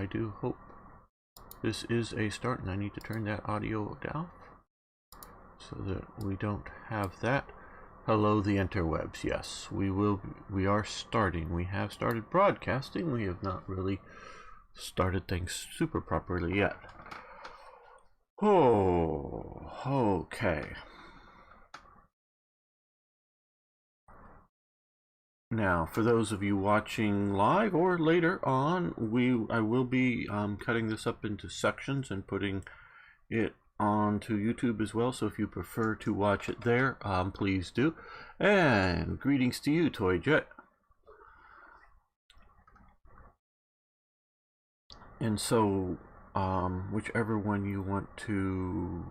I do hope this is a start, and I need to turn that audio down so that we don't have that. Hello, the interwebs. Yes, we are starting. We have started broadcasting. We have not really started things super properly yet. Oh, okay. Now, for those of you watching live or later on, I will be cutting this up into sections and putting it onto YouTube as well. So if you prefer to watch it there, please do. And greetings to you, Toy Jet. And so, whichever one you want to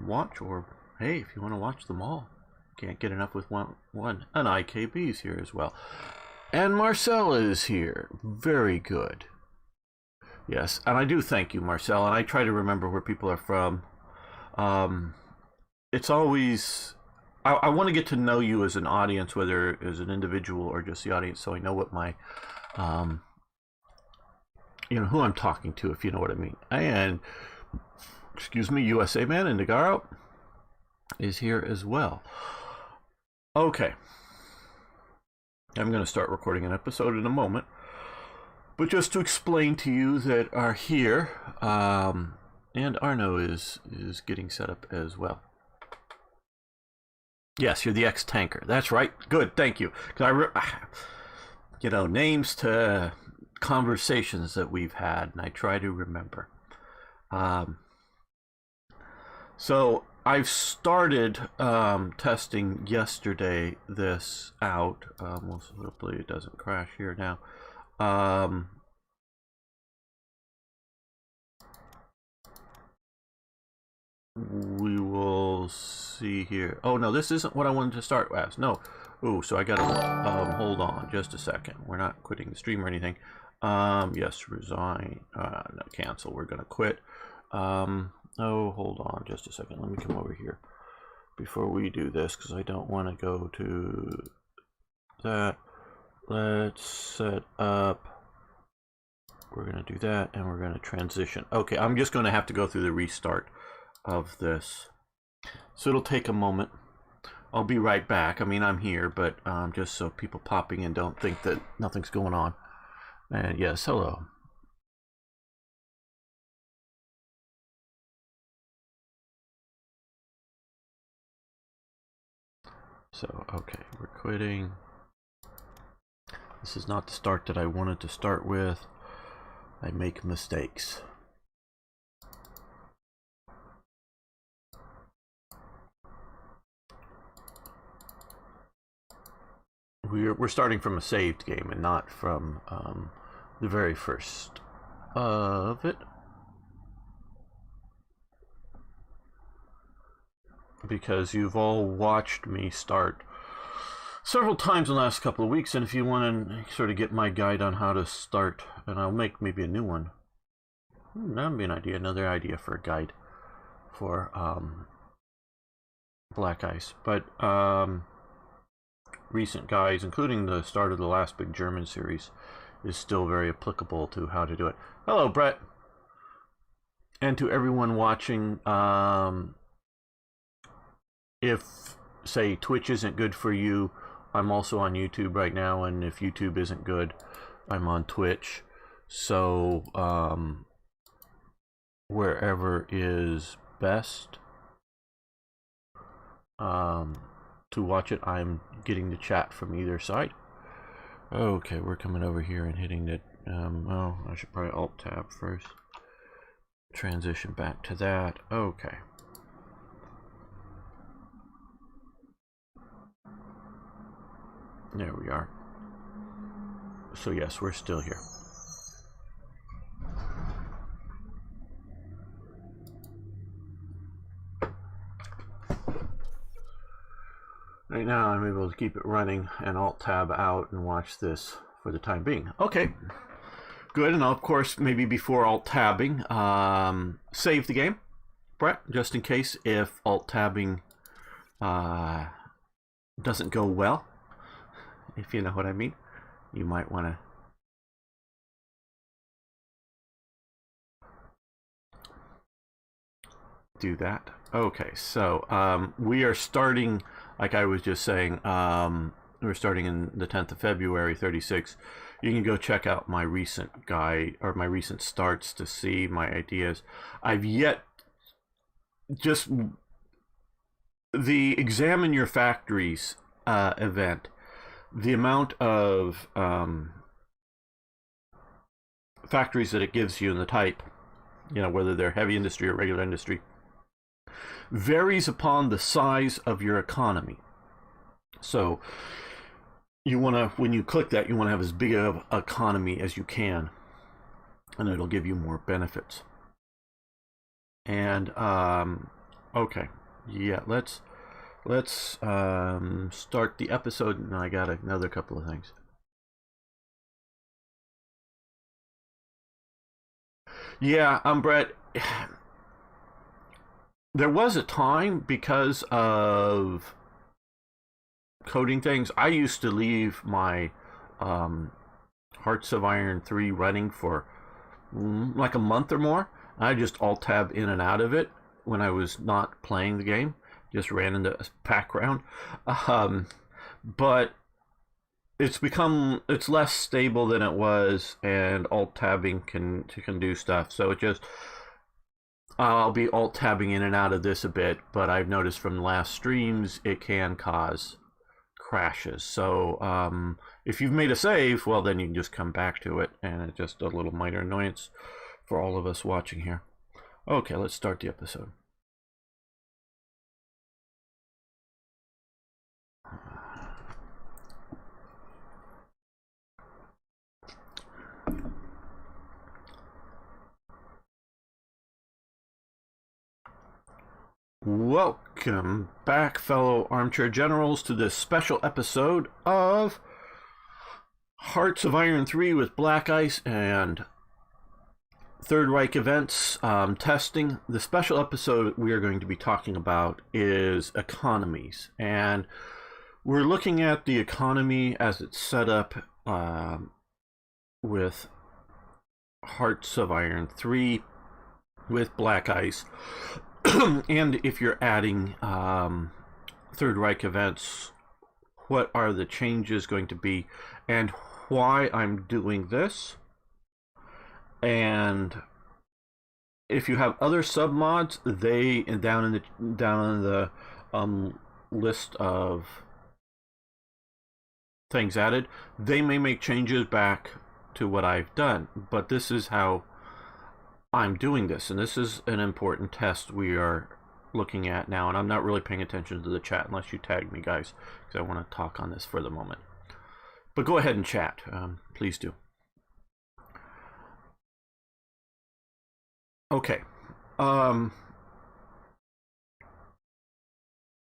watch, or hey, if you want to watch them all. Can't get enough with one. And IKB's here as well. And Marcel is here. Very good. Yes, and I do thank you, Marcel. And I try to remember where people are from. It's always... I want to get to know you as an audience, whether as an individual or just the audience, so I know what my... who I'm talking to, if you know what I mean. And, excuse me, USA Man and Nagaro is here as well. Okay, I'm going to start recording an episode in a moment, but just to explain to you that are here, and Arno is getting set up as well. Yes, you're the ex-tanker. That's right. Good, thank you. Names to conversations that we've had, and I try to remember. So I've started testing yesterday this out. Hopefully it doesn't crash here now. We will see here. Oh no, this isn't what I wanted to start as. No. Oh, so I gotta hold on just a second. We're not quitting the stream or anything. Yes, resign. No, cancel. We're gonna quit. Oh, hold on just a second. Let me come over here before we do this, because I don't want to go to that. Let's set up. We're going to do that, and we're going to transition. Okay, I'm just going to have to go through the restart of this. So it'll take a moment. I'll be right back. I mean, I'm here, but just so people popping in don't think that nothing's going on. And yes, hello. So, okay, we're quitting. This is not the start that I wanted to start with. I make mistakes. We're starting from a saved game and not from the very first of it. Because you've all watched me start several times in the last couple of weeks, and if you want to sort of get my guide on how to start, and I'll make maybe a new one. That'd be an idea, another idea for a guide for Black Ice. But recent guides, including the start of the last big German series, is still very applicable to how to do it. Hello, Brett. And to everyone watching, if, say, Twitch isn't good for you, I'm also on YouTube right now, and if YouTube isn't good, I'm on Twitch. So, wherever is best to watch it, I'm getting the chat from either side. Okay, we're coming over here and hitting the, oh, I should probably Alt-Tab first. Transition back to that. Okay. There we are. So yes, we're still here. Right now I'm able to keep it running and Alt-Tab out and watch this for the time being. Okay, good. And of course, maybe before Alt-Tabbing, save the game, Brett, just in case if Alt-Tabbing doesn't go well. If you know what I mean, you might want to do that. Okay, so we are starting, like I was just saying, we're starting in the 10th of February, 36. You can go check out my recent guide or my recent starts to see my ideas. I've yet just the Examine Your Factories event, the amount of factories that it gives you in the type, you know, whether they're heavy industry or regular industry, varies upon the size of your economy. So you want to, when you click that, you want to have as big of an economy as you can, and it'll give you more benefits. And okay, yeah, let's start the episode. And I got another couple of things. Yeah, Brett. There was a time, because of coding things, I used to leave my Hearts of Iron 3 running for like a month or more. I just alt-tab in and out of it when I was not playing the game. Just ran into a background. But it's less stable than it was, and alt-tabbing can do stuff. So it just, I'll be alt-tabbing in and out of this a bit, but I've noticed from the last streams it can cause crashes. So if you've made a save, well, then you can just come back to it, and it's just a little minor annoyance for all of us watching here. Okay, let's start the episode. Welcome back, fellow armchair generals, to this special episode of Hearts of Iron 3 with Black Ice and Third Reich events testing. The special episode we are going to be talking about is economies, and we're looking at the economy as it's set up with Hearts of Iron 3 with Black Ice. And if you're adding Third Reich events, what are the changes going to be, and why I'm doing this? And if you have other submods, they down in the list of things added, they may make changes back to what I've done. But this is how I'm doing this, and this is an important test we are looking at now, and I'm not really paying attention to the chat unless you tag me, guys, because I want to talk on this for the moment. But go ahead and chat, please do. Okay.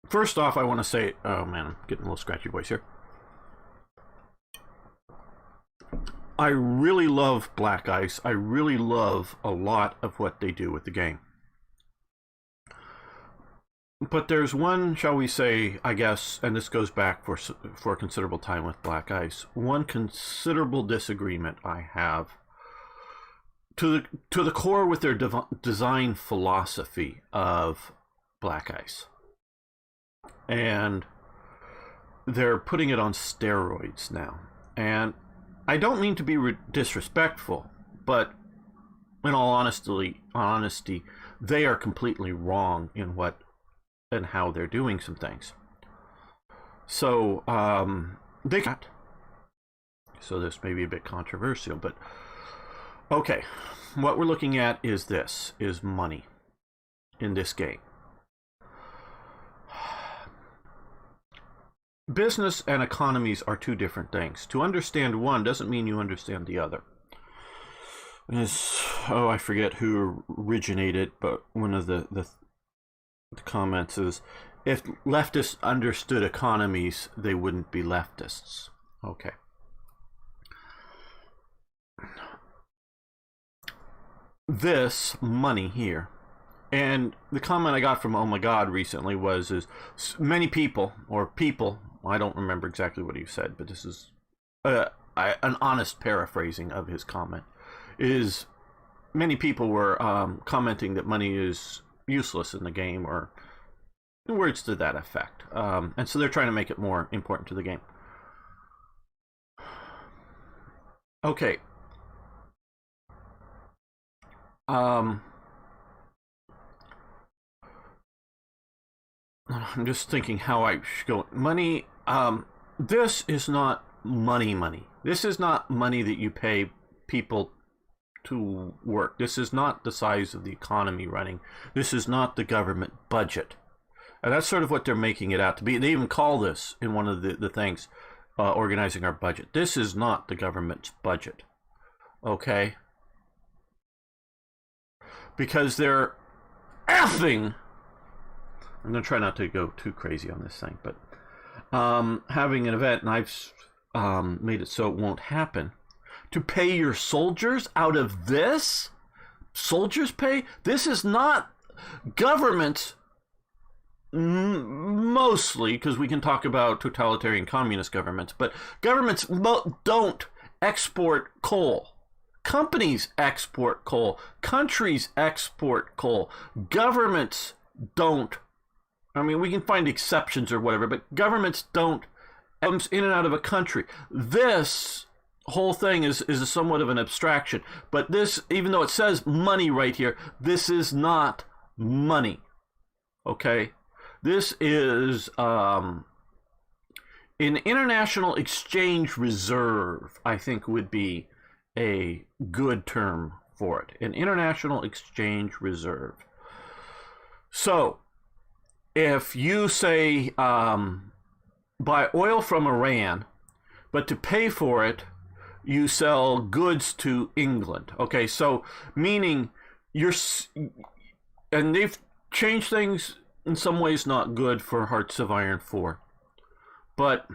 First off, I want to say, oh man, I'm getting a little scratchy voice here. I really love Black Ice. I really love a lot of what they do with the game. But there's one, shall we say, I guess, and this goes back for a considerable time with Black Ice, one considerable disagreement I have to the core with their design philosophy of Black Ice. And they're putting it on steroids now. And I don't mean to be disrespectful, but in all honesty, they are completely wrong in what and how they're doing some things. So they can't. So this may be a bit controversial, but okay, what we're looking at is money in this game. Business and economies are two different things. To understand one doesn't mean you understand the other. I forget who originated, but one of the comments is, if leftists understood economies, they wouldn't be leftists. Okay. This money here, and the comment I got from Oh My God recently was, many people, I don't remember exactly what he said, but this is an honest paraphrasing of his comment, is many people were commenting that money is useless in the game, or words to that effect. And so they're trying to make it more important to the game. Okay. I'm just thinking how I should go. Money, this is not money. This is not money that you pay people to work. This is not the size of the economy running. This is not the government budget. And that's sort of what they're making it out to be. They even call this in one of the things, organizing our budget. This is not the government's budget. Okay? Because they're effing, I'm going to try not to go too crazy on this thing, but having an event, and I've made it so it won't happen, to pay your soldiers out of this? Soldiers pay? This is not government, mostly, because we can talk about totalitarian communist governments, but governments don't export coal. Companies export coal. Countries export coal. Governments don't. I mean, we can find exceptions or whatever, but governments don't. Comes in and out of a country. This whole thing is somewhat of an abstraction. But this, even though it says money right here, this is not money. Okay? This is an international exchange reserve, I think would be a good term for it. An international exchange reserve. So, if you say buy oil from Iran, but to pay for it, you sell goods to England. Okay, so meaning and they've changed things in some ways not good for Hearts of Iron 4, but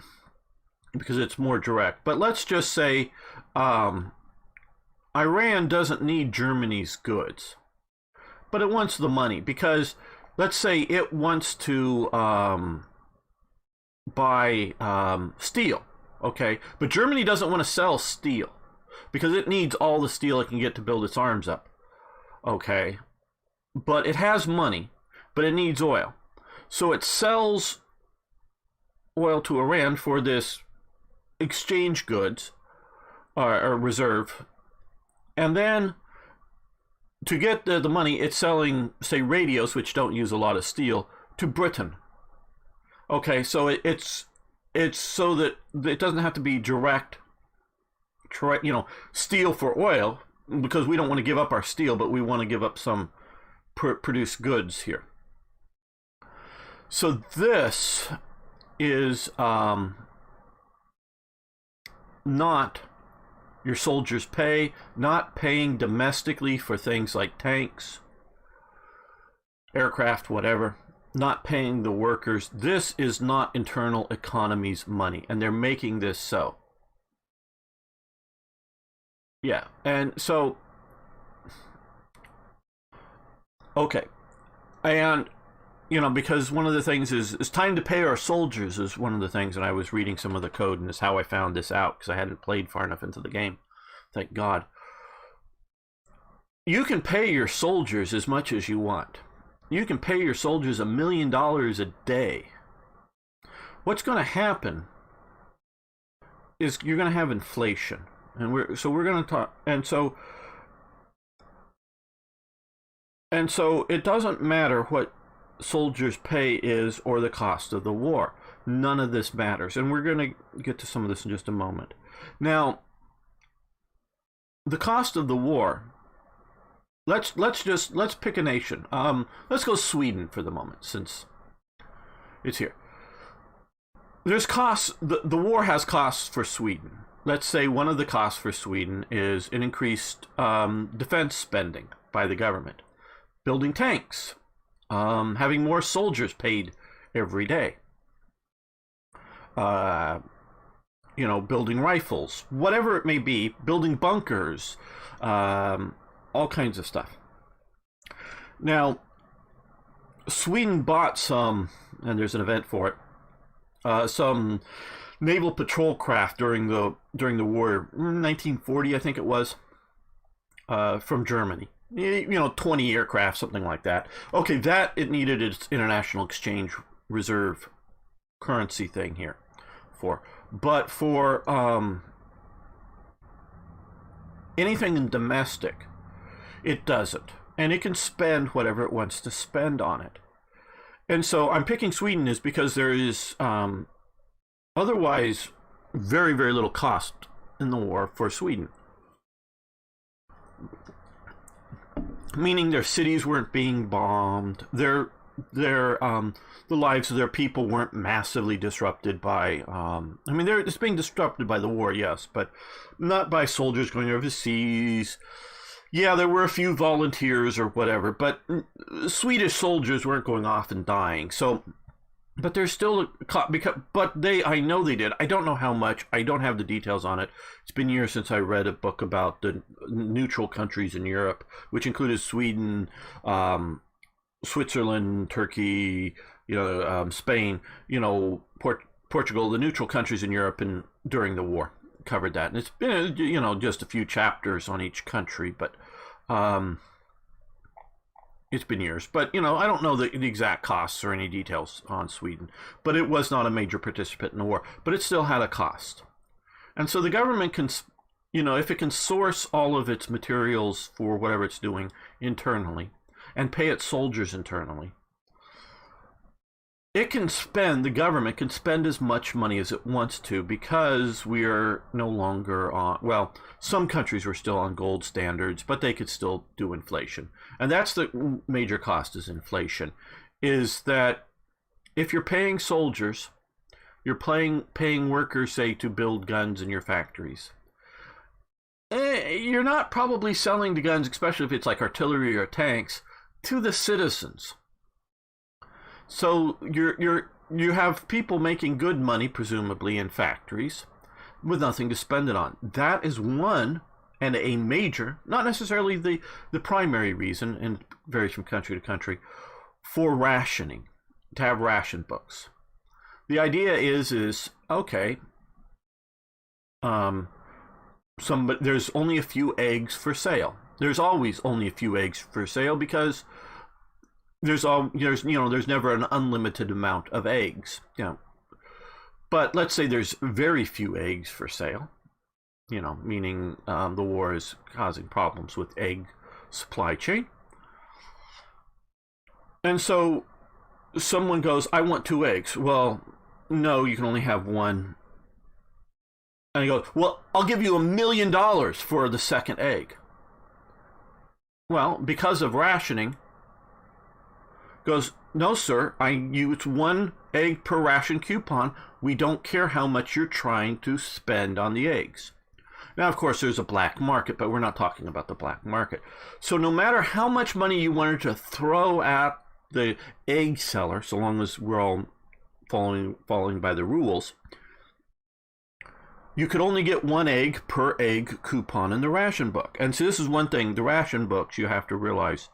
because it's more direct. But let's just say Iran doesn't need Germany's goods, but it wants the money because let's say it wants to buy steel, okay? But Germany doesn't want to sell steel because it needs all the steel it can get to build its arms up, okay? But it has money, but it needs oil. So it sells oil to Iran for this exchange goods or reserve. And then to get the money, it's selling, say, radios, which don't use a lot of steel, to Britain. Okay, so it's so that it doesn't have to be direct, steel for oil, because we don't want to give up our steel, but we want to give up some produced goods here. So this is not your soldiers' pay, not paying domestically for things like tanks, aircraft, whatever, not paying the workers. This is not internal economy's money, and they're making this so. Yeah, and so, okay, and because one of the things is time to pay our soldiers is one of the things, and I was reading some of the code, and is how I found this out, because I hadn't played far enough into the game. Thank God. You can pay your soldiers as much as you want. You can pay your soldiers $1 million a day. What's going to happen is you're going to have inflation, and we're going to talk, and so it doesn't matter what soldiers' pay is or the cost of the war. None of this matters, and we're going to get to some of this in just a moment. Now, the cost of the war. Let's pick a nation. Let's go Sweden for the moment, since it's here. There's costs. The war has costs for Sweden. Let's say one of the costs for Sweden is an increased defense spending by the government, building tanks, having more soldiers paid every day, building rifles, whatever it may be, building bunkers, all kinds of stuff. Now, Sweden bought some, and there's an event for it, some naval patrol craft during the war, 1940, I think it was, from Germany. You know, 20 aircraft, something like that. Okay, that it needed its international exchange reserve currency thing here for. But for anything in domestic, it doesn't. And it can spend whatever it wants to spend on it. And so I'm picking Sweden is because there is otherwise very, very little cost in the war for Sweden. Meaning their cities weren't being bombed, the lives of their people weren't massively disrupted by. I mean, it's being disrupted by the war, yes, but not by soldiers going overseas. Yeah, there were a few volunteers or whatever, but Swedish soldiers weren't going off and dying. So, but there's still but I know they did. I don't know how much. I don't have the details on it. It's been years since I read a book about the neutral countries in Europe, which included Sweden, Switzerland, Turkey, Spain, Portugal, the neutral countries in Europe, and during the war covered that. And it's been just a few chapters on each country, but it's been years. But I don't know the exact costs or any details on Sweden, but it was not a major participant in the war, but it still had a cost. And so the government can, if it can source all of its materials for whatever it's doing internally and pay its soldiers internally, the government can spend as much money as it wants to, because we are no longer on, well, some countries were still on gold standards, but they could still do inflation. And that's the major cost, is inflation. Is that if you're paying soldiers, you're paying workers, say, to build guns in your factories, you're not probably selling the guns, especially if it's like artillery or tanks, to the citizens. So you have people making good money, presumably, in factories with nothing to spend it on. That is one, and a major, not necessarily the primary reason, and varies from country to country, for rationing, to have ration books. The idea is okay, there's only a few eggs for sale. There's always only a few eggs for sale, because there's never an unlimited amount of eggs. But let's say there's very few eggs for sale, meaning the war is causing problems with egg supply chain. And so someone goes, I want 2 eggs. Well, no, you can only have 1. And he goes, well, I'll give you $1 million for the second egg. Well, because of rationing, goes, no, sir, I use 1 egg per ration coupon. We don't care how much you're trying to spend on the eggs. Now, of course, there's a black market, but we're not talking about the black market. So no matter how much money you wanted to throw at the egg seller, so long as we're all following by the rules, you could only get 1 egg per egg coupon in the ration book. And so this is one thing, the ration books, you have to realize,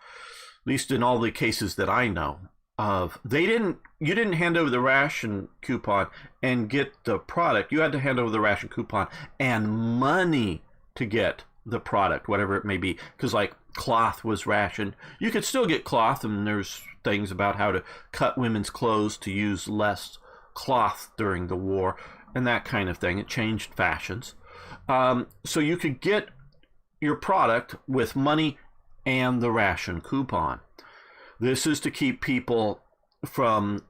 at least in all the cases that I know of, you didn't hand over the ration coupon and get the product. You had to hand over the ration coupon and money to get the product, whatever it may be. Because like cloth was rationed. You could still get cloth, and there's things about how to cut women's clothes to use less cloth during the war and that kind of thing. It changed fashions. So you could get your product with money and the ration coupon. This is to keep people from,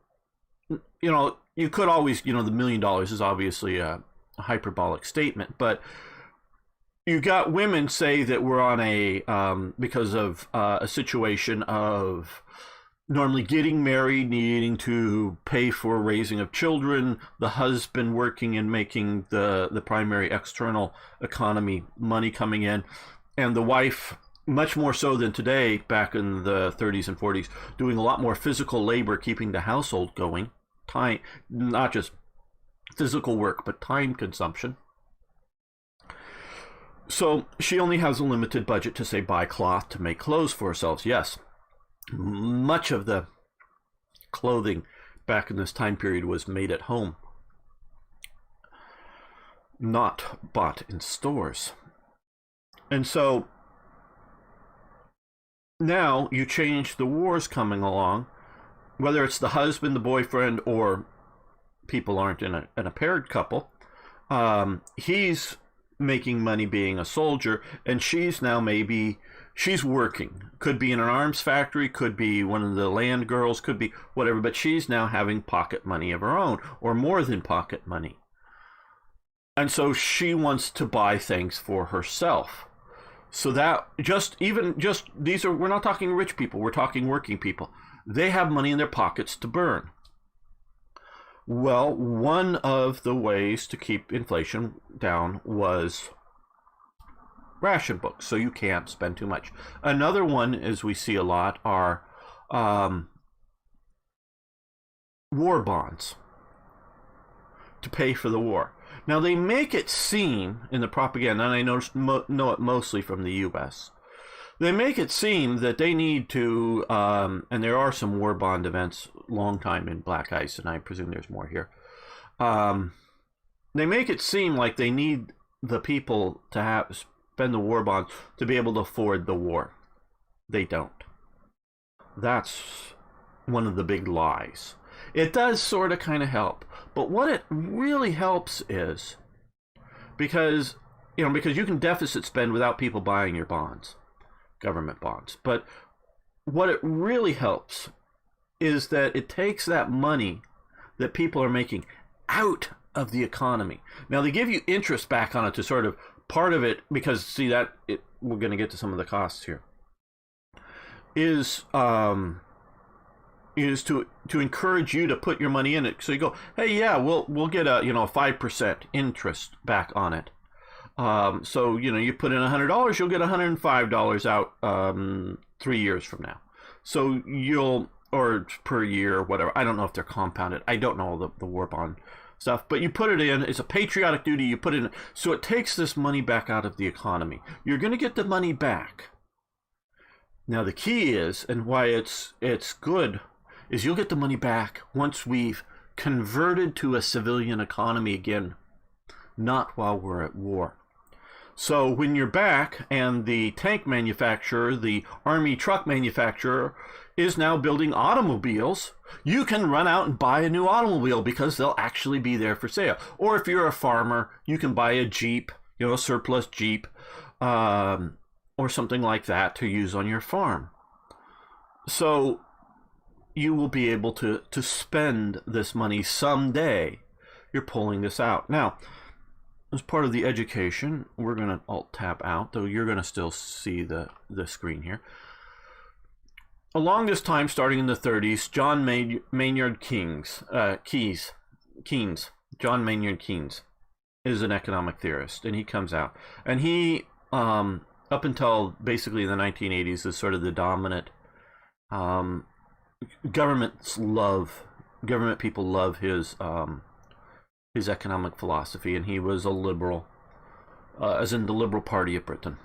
you could always, the $1 million is obviously a hyperbolic statement, but you got women, say, that were on because of a situation of normally getting married, needing to pay for raising of children, the husband working and making the primary external economy money coming in, and the wife, much more so than today, back in the 30s and 40s, doing a lot more physical labor, keeping the household going. Time, not just physical work, but time consumption. So she only has a limited budget to, say, buy cloth to make clothes for herself. Yes, much of the clothing back in this time period was made at home, not bought in stores. And so now you change the wars coming along, whether it's the husband, the boyfriend, or people aren't in a paired couple. He's making money being a soldier, and she's now she's working. Could be in an arms factory, could be one of the land girls, could be whatever, but she's now having pocket money of her own, or more than pocket money. And so she wants to buy things for herself. So that we're not talking rich people, we're talking working people. They have money in their pockets to burn. Well, one of the ways to keep inflation down was ration books, so you can't spend too much. Another one, as we see a lot, are war bonds to pay for the war. Now, they make it seem in the propaganda, and I know it mostly from the U.S., they make it seem that they need to, and there are some war bond events long time in Black Ice, and I presume there's more here. They make it seem like they need the people to spend the war bonds to be able to afford the war. They don't. That's one of the big lies. It does sort of kind of help, but what it really helps is because you can deficit spend without people buying your bonds. Government bonds. But what it really helps is that it takes that money that people are making out of the economy. Now, they give you interest back on it to sort of part of it, because see we're going to get to some of the costs here, is to encourage you to put your money in it. So you go, hey, yeah, we'll get a 5% interest back on it. So, you put in $100, you'll get $105 out 3 years from now. So or per year or whatever. I don't know if they're compounded. I don't know all the war bond stuff. But you put it in. It's a patriotic duty. You put it in. So it takes this money back out of the economy. You're going to get the money back. Now, the key is, and why it's good, is you'll get the money back once we've converted to a civilian economy again, not while we're at war. So when you're back and the tank manufacturer, the army truck manufacturer, is now building automobiles, you can run out and buy a new automobile because they'll actually be there for sale. Or if you're a farmer, you can buy a Jeep, a surplus Jeep, or something like that to use on your farm. So you will be able to spend this money someday. You're pulling this out. Now, as part of the education, we're going to Alt-Tab out, though you're going to still see the screen here. Along this time, starting in the 30s, John Maynard Keynes, John Maynard Keynes, is an economic theorist, and he comes out. And he, up until basically the 1980s, is sort of the dominant. Government people love his economic philosophy, and he was a liberal, as in the Liberal Party of Britain.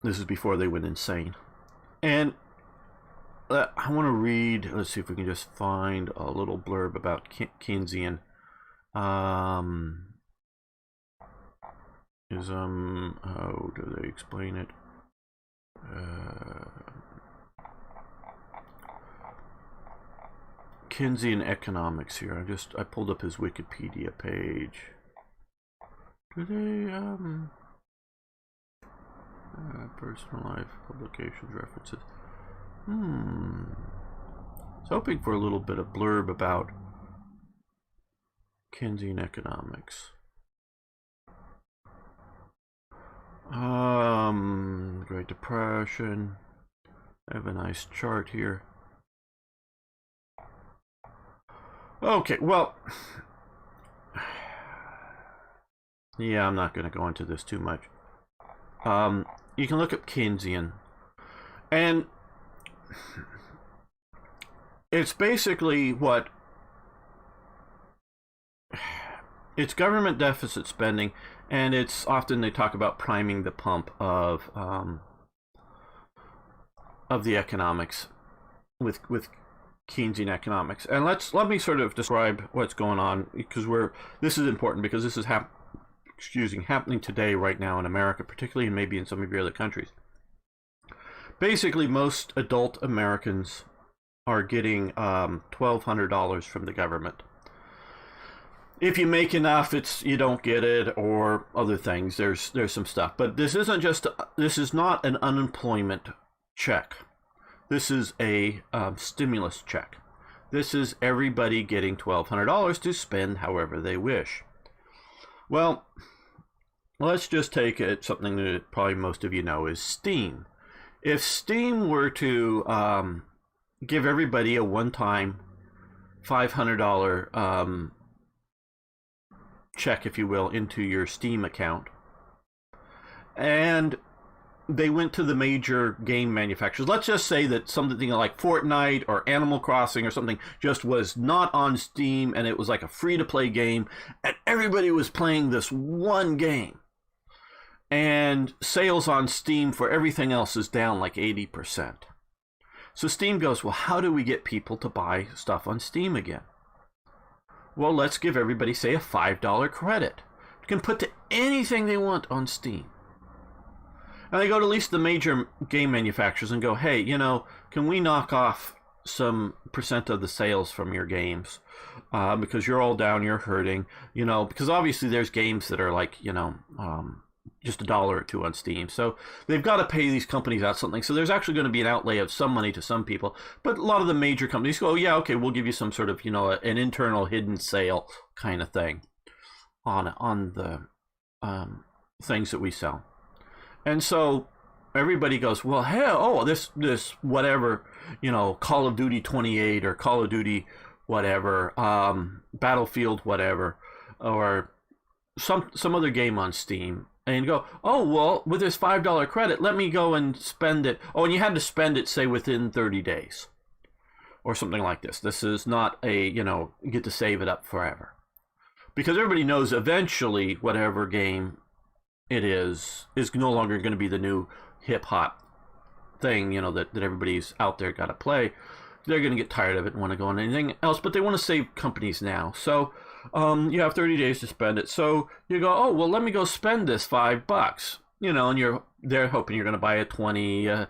This is before they went insane. And I want to read, let's see if we can just find a little blurb about Keynesian how do they explain it? Keynesian economics here. I pulled up his Wikipedia page. Do they personal life publications references? I was hoping for a little bit of blurb about Keynesian economics. Great Depression. I have a nice chart here. Okay, well, yeah, I'm not going to go into this too much. You can look up Keynesian, and it's basically it's government deficit spending, and it's often they talk about priming the pump of the economics with Keynesian economics. And let me sort of describe what's going on, because this is important, because this is happening today right now in America, particularly, and maybe in some of your other countries. Basically, most adult Americans are getting $1,200 from the government. If you make enough, you don't get it, or other things. There's some stuff, but this is not an unemployment check. This is a stimulus check. This is everybody getting $1,200 to spend however they wish. Well, let's just take it something that probably most of you know is Steam. If Steam were to give everybody a one-time $500 check, if you will, into your Steam account, and they went to the major game manufacturers. Let's just say that something like Fortnite or Animal Crossing or something just was not on Steam, and it was like a free-to-play game, and everybody was playing this one game. And sales on Steam for everything else is down like 80%. So Steam goes, well, how do we get people to buy stuff on Steam again? Well, let's give everybody, say, a $5 credit. You can put to anything they want on Steam. And they go to at least the major game manufacturers and go, hey, can we knock off some percent of the sales from your games? Because you're all down, you're hurting, because obviously there's games that are like, just $1 or $2 on Steam. So they've got to pay these companies out something. So there's actually going to be an outlay of some money to some people. But a lot of the major companies go, oh, yeah, okay, we'll give you some sort of, an internal hidden sale kind of thing on the things that we sell. And so everybody goes, well, hell, this whatever, Call of Duty 28 or Call of Duty whatever, Battlefield whatever, or some other game on Steam. And go, oh, well, with this $5 credit, let me go and spend it. Oh, and you had to spend it, say, within 30 days. Or something like this. This is not a, you get to save it up forever. Because everybody knows eventually whatever game it is no longer going to be the new hip-hop thing, that everybody's out there got to play. They're going to get tired of it and want to go on anything else. But they want to save companies now. So you have 30 days to spend it. So you go, oh, well, let me go spend this $5, and they're hoping you're going to buy a 20, a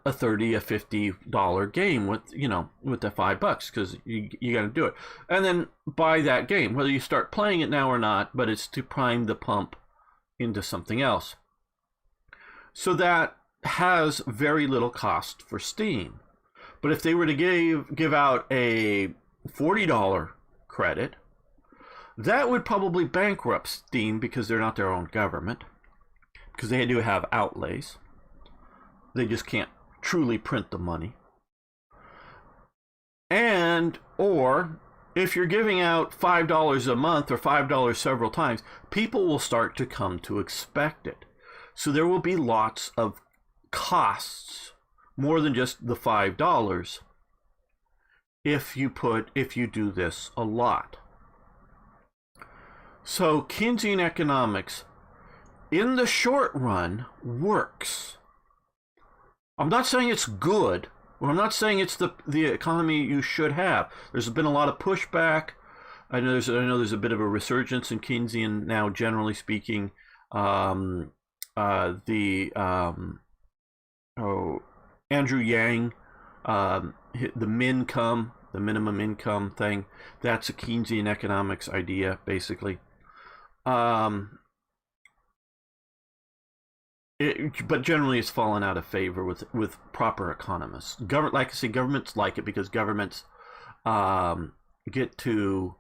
30, a $50 game with the $5 because you got to do it. And then buy that game, whether you start playing it now or not, but it's to prime the pump into something else. So that has very little cost for Steam. But if they were to give out a $40 credit, that would probably bankrupt Steam because they're not their own government. Because they do have outlays. They just can't truly print the money. Or if you're giving out $5 a month or $5 several times, people will start to come to expect it. So there will be lots of costs, more than just the $5, if you do this a lot. So Keynesian economics, in the short run, works. I'm not saying it's good, or I'm not saying it's the economy you should have. There's been a lot of pushback. I know there's a bit of a resurgence in Keynesian now, generally speaking. Andrew Yang, the minimum income thing, that's a Keynesian economics idea, basically. But generally it's fallen out of favor with proper economists. Like I say, governments like it because governments get to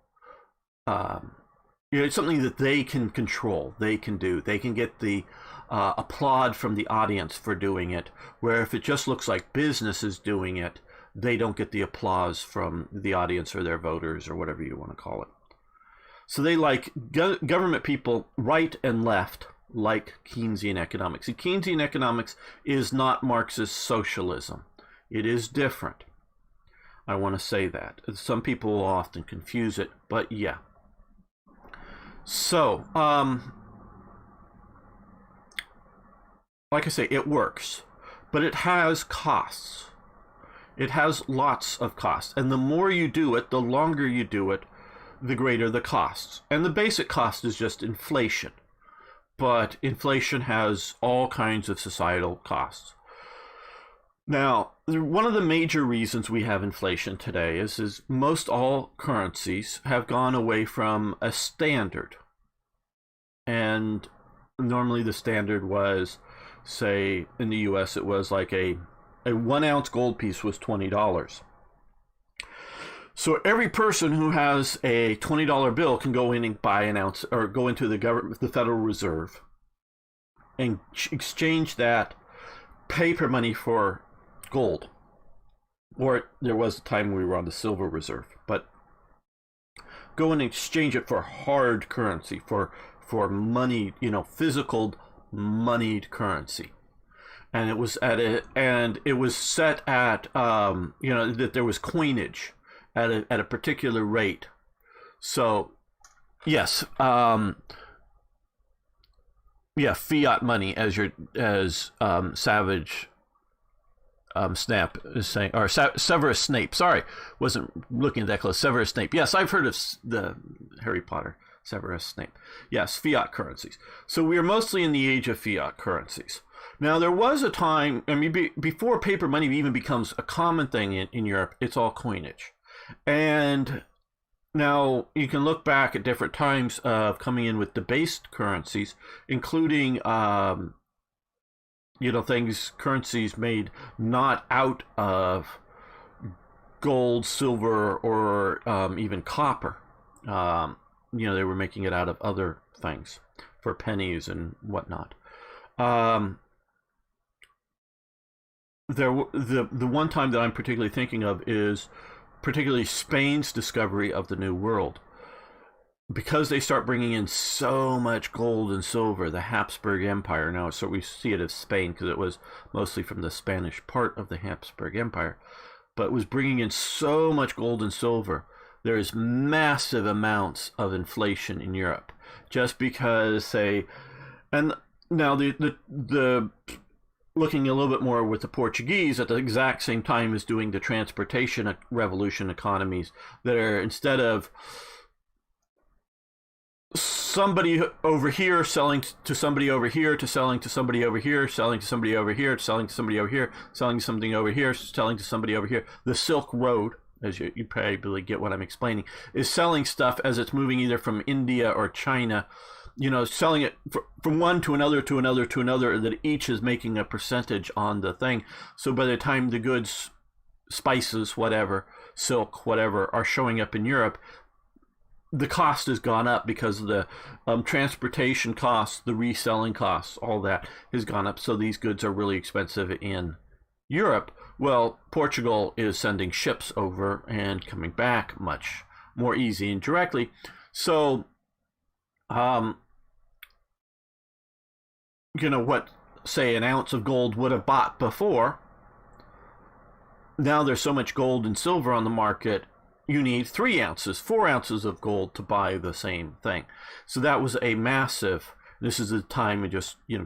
it's something that they can control, they can do. They can get the applaud from the audience for doing it, where if it just looks like business is doing it, they don't get the applause from the audience or their voters or whatever you want to call it. So they like government people, right and left, like Keynesian economics. See, Keynesian economics is not Marxist socialism. It is different. I want to say that. Some people will often confuse it, but yeah. So, like I say, it works, but it has costs. It has lots of costs. And the more you do it, the longer you do it, the greater the costs. And the basic cost is just inflation. But inflation has all kinds of societal costs. Now, one of the major reasons we have inflation today is most all currencies have gone away from a standard. And normally the standard was, say, in the US, it was like a 1 ounce gold piece was $20. So every person who has a $20 bill can go in and buy an ounce, or go into the Federal Reserve and exchange that paper money for gold. Or there was a time we were on the Silver Reserve, but go and exchange it for hard currency, for money, physical moneyed currency. And it was set at that there was coinage at a particular rate. So yes, fiat money, as Savage Snap is saying, or Severus Snape. Sorry, wasn't looking at that close. Severus Snape. Yes, I've heard of the Harry Potter. Severus Snape. Yes, fiat currencies. So we are mostly in the age of fiat currencies. Now, there was a time, before paper money even becomes a common thing in Europe, it's all coinage. And now you can look back at different times of coming in with debased currencies, including, currencies made not out of gold, silver, or even copper. They were making it out of other things for pennies and whatnot. The one time that I'm particularly thinking of is particularly Spain's discovery of the New World. Because they start bringing in so much gold and silver, the Habsburg Empire, now so we see it as Spain because it was mostly from the Spanish part of the Habsburg Empire, but it was bringing in so much gold and silver. There's massive amounts of inflation in Europe, just because and now the looking a little bit more with the Portuguese at the exact same time as doing the transportation revolution economies that are, instead of somebody over here selling to somebody over here to selling to somebody over here, selling to somebody over here, selling to somebody over here, selling something over here, selling to somebody over here, the Silk Road, as you probably get what I'm explaining, is selling stuff as it's moving either from India or China, selling it from one to another to another to another, that each is making a percentage on the thing. So by the time the goods, spices, whatever, silk, whatever, are showing up in Europe, the cost has gone up because of the transportation costs, the reselling costs, all that has gone up. So these goods are really expensive in Europe. Well, Portugal is sending ships over and coming back much more easy and directly. So, what, say, an ounce of gold would have bought before, now there's so much gold and silver on the market, you need 3 ounces, 4 ounces of gold to buy the same thing. So that was a massive, this is the time,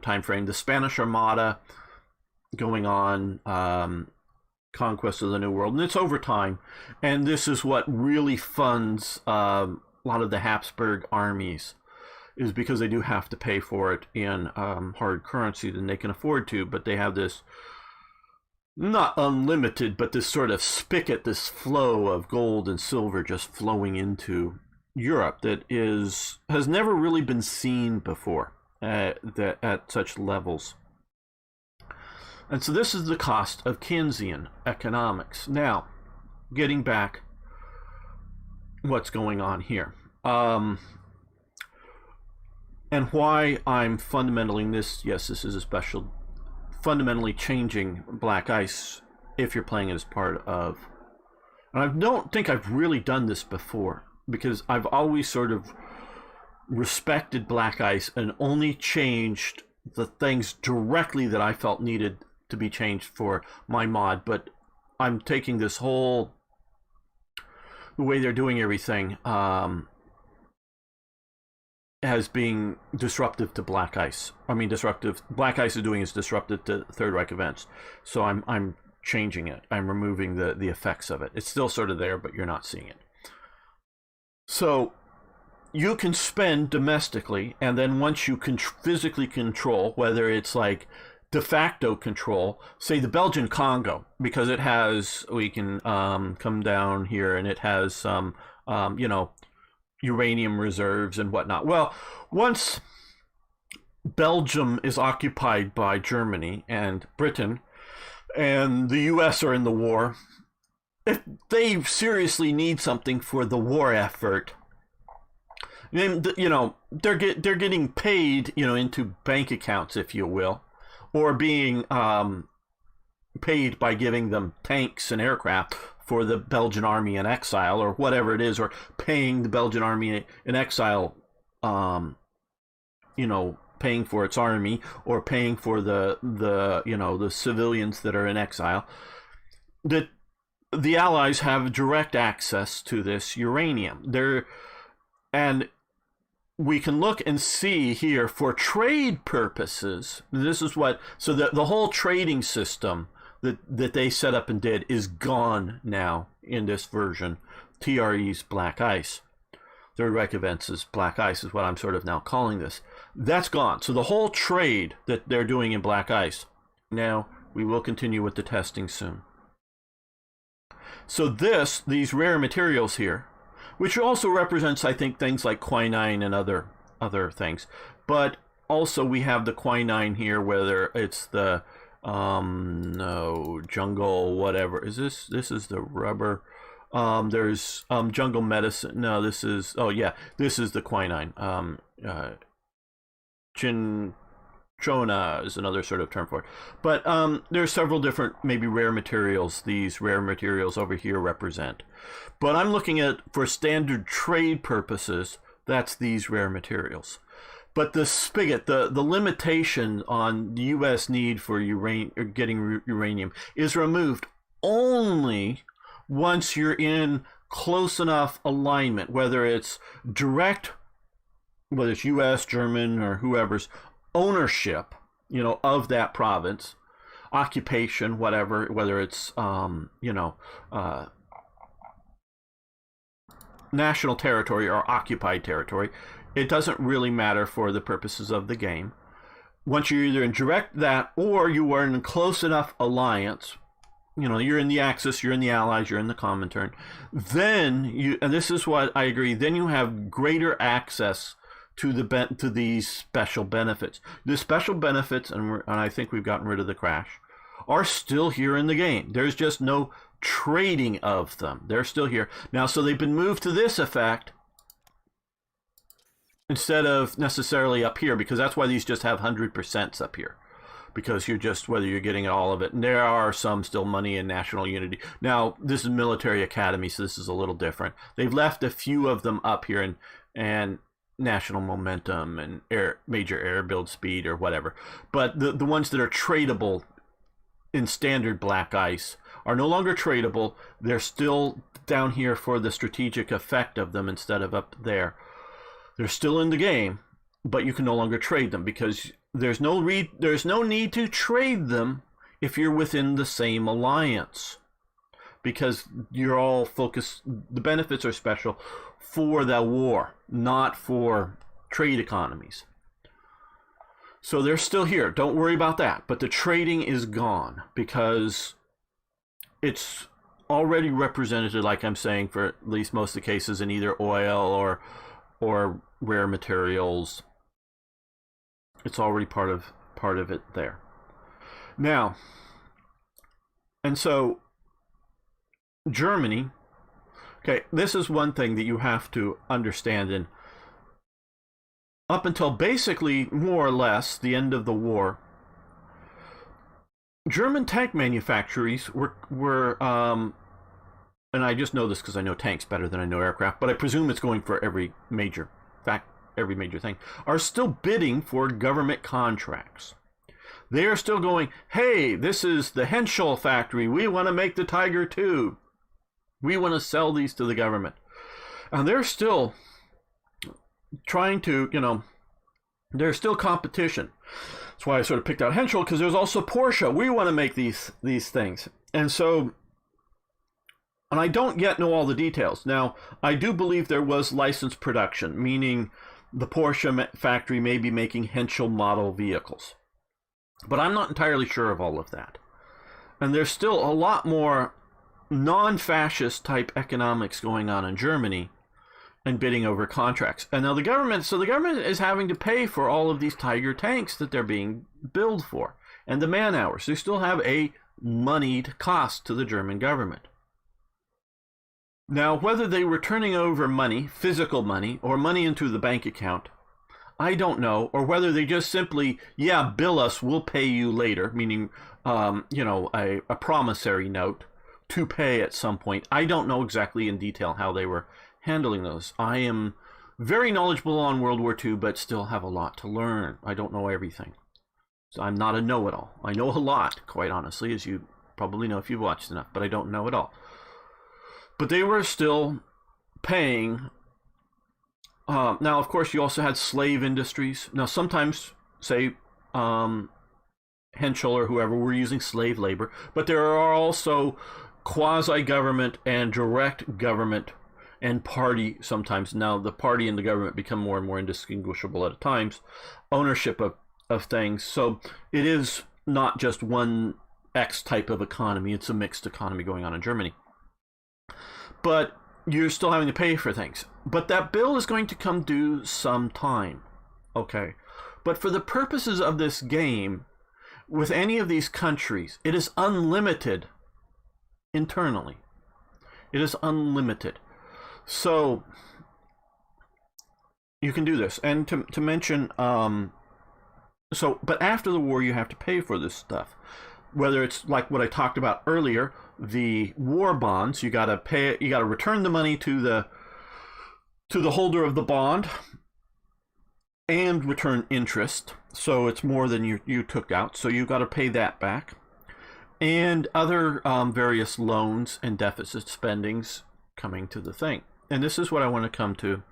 time frame, the Spanish Armada going on, conquest of the New World, and it's over time, and this is what really funds a lot of the Habsburg armies, is because they do have to pay for it in hard currency than they can afford to, but they have this, not unlimited, but this sort of spigot, this flow of gold and silver just flowing into Europe that has never really been seen before at such levels. And so this is the cost of Keynesian economics. Now, getting back what's going on here. And why I'm fundamentally this is a special, fundamentally changing Black Ice if you're playing it as part of, and I don't think I've really done this before, because I've always sort of respected Black Ice and only changed the things directly that I felt needed to be changed for my mod. But I'm taking this whole, the way they're doing everything, as being disruptive to Black Ice. Black Ice is doing is disruptive to Third Reich events. So I'm changing it. I'm removing the effects of it. It's still sort of there, but you're not seeing it. So you can spend domestically, and then once you can physically control, whether it's like de facto control, say the Belgian Congo, because it has, we can come down here and it has some, you know, uranium reserves and whatnot. Well, once Belgium is occupied by Germany and Britain, and the US are in the war, if they seriously need something for the war effort, then, you know, they're getting paid, you know, into bank accounts, if you will, or being paid by giving them tanks and aircraft for the Belgian army in exile, or whatever it is, or paying the Belgian army in exile, you know, paying for its army, or paying for the you know, the civilians that are in exile. That the Allies have direct access to this uranium. And we can look and see here for trade purposes. This is what, so the whole trading system that they set up and did is gone now in this version. TRE's Black Ice. Third Reich Events' Black Ice is what I'm sort of now calling this. That's gone. So the whole trade that they're doing in Black Ice. Now, we will continue with the testing soon. So these rare materials here, which also represents, I think, things like quinine and other things. But also we have the quinine here, whether it's the no, jungle, whatever. Is this is the rubber? There's jungle medicine. No, this is, oh yeah, this is the quinine. Cinchona is another sort of term for it. But there's several different, maybe rare materials these rare materials over here represent. But I'm looking at, for standard trade purposes, that's these rare materials. But the spigot, the limitation on the U.S. need for getting uranium is removed only once you're in close enough alignment, whether it's direct, whether it's U.S., German, or whoever's ownership, you know, of that province, occupation, whatever, whether it's, you know, national territory or occupied territory. It doesn't really matter for the purposes of the game. Once you're either in direct that, or you are in a close enough alliance, you know, you're in the Axis, you're in the Allies, you're in the Comintern, then you, and this is what I agree, then you have greater access to these special benefits. The special benefits, and I think we've gotten rid of the crash, are still here in the game. There's just no trading of them. They're still here. Now, so they've been moved to this effect instead of necessarily up here, because that's why these just have 100% up here. Because you're just, whether you're getting all of it. And there are some still money in national unity. Now, this is military academy, so this is a little different. They've left a few of them up here, and national momentum and major air build speed or whatever. But the ones that are tradable in standard Black Ice are no longer tradable. They're still down here for the strategic effect of them instead of up there. They're still in the game, but you can no longer trade them because there's no need to trade them if you're within the same alliance, because you're all focused. The benefits are special for the war, not for trade economies. So they're still here. Don't worry about that. But the trading is gone because it's already represented, like I'm saying, for at least most of the cases, in either oil or rare materials. It's already part of it there. Now, and so Germany, okay, this is one thing that you have to understand. And up until basically more or less the end of the war, German tank manufacturers were and I just know this because I know tanks better than I know aircraft, but I presume it's going for every major thing, are still bidding for government contracts. They are still going, hey, this is the Henschel factory. We want to make the Tiger II. We want to sell these to the government. And they're still trying to, you know, there's still competition. That's why I sort of picked out Henschel, because there's also Porsche. We want to make these things. And so And I don't yet know all the details. Now, I do believe there was licensed production, meaning the Porsche factory may be making Henschel model vehicles. But I'm not entirely sure of all of that. And there's still a lot more non-fascist type economics going on in Germany and bidding over contracts. And now the government is having to pay for all of these Tiger tanks that they're being billed for, and the man hours. They still have a moneyed cost to the German government. Now, whether they were turning over money, physical money, or money into the bank account, I don't know, or whether they just simply, yeah, bill us, we'll pay you later, meaning, a promissory note to pay at some point. I don't know exactly in detail how they were handling those. I am very knowledgeable on World War II, but still have a lot to learn. I don't know everything. So I'm not a know-it-all. I know a lot, quite honestly, as you probably know if you've watched enough, but I don't know it all. But they were still paying. Now, of course, you also had slave industries. Now, sometimes, say, Henschel or whoever were using slave labor, but there are also quasi-government and direct government and party sometimes. Now, the party and the government become more and more indistinguishable at times. Ownership of things. So it is not just one X type of economy. It's a mixed economy going on in Germany. But you're still having to pay for things. But that bill is going to come due sometime. Okay. But for the purposes of this game, with any of these countries, it is unlimited internally. It is unlimited. So you can do this. And to mention, but after the war, you have to pay for this stuff. Whether it's like what I talked about earlier, the war bonds, you got to pay. You got to return the money to the holder of the bond, and return interest. So it's more than you took out. So you got to pay that back, and other various loans and deficit spendings coming to the thing. And this is what I want to come to.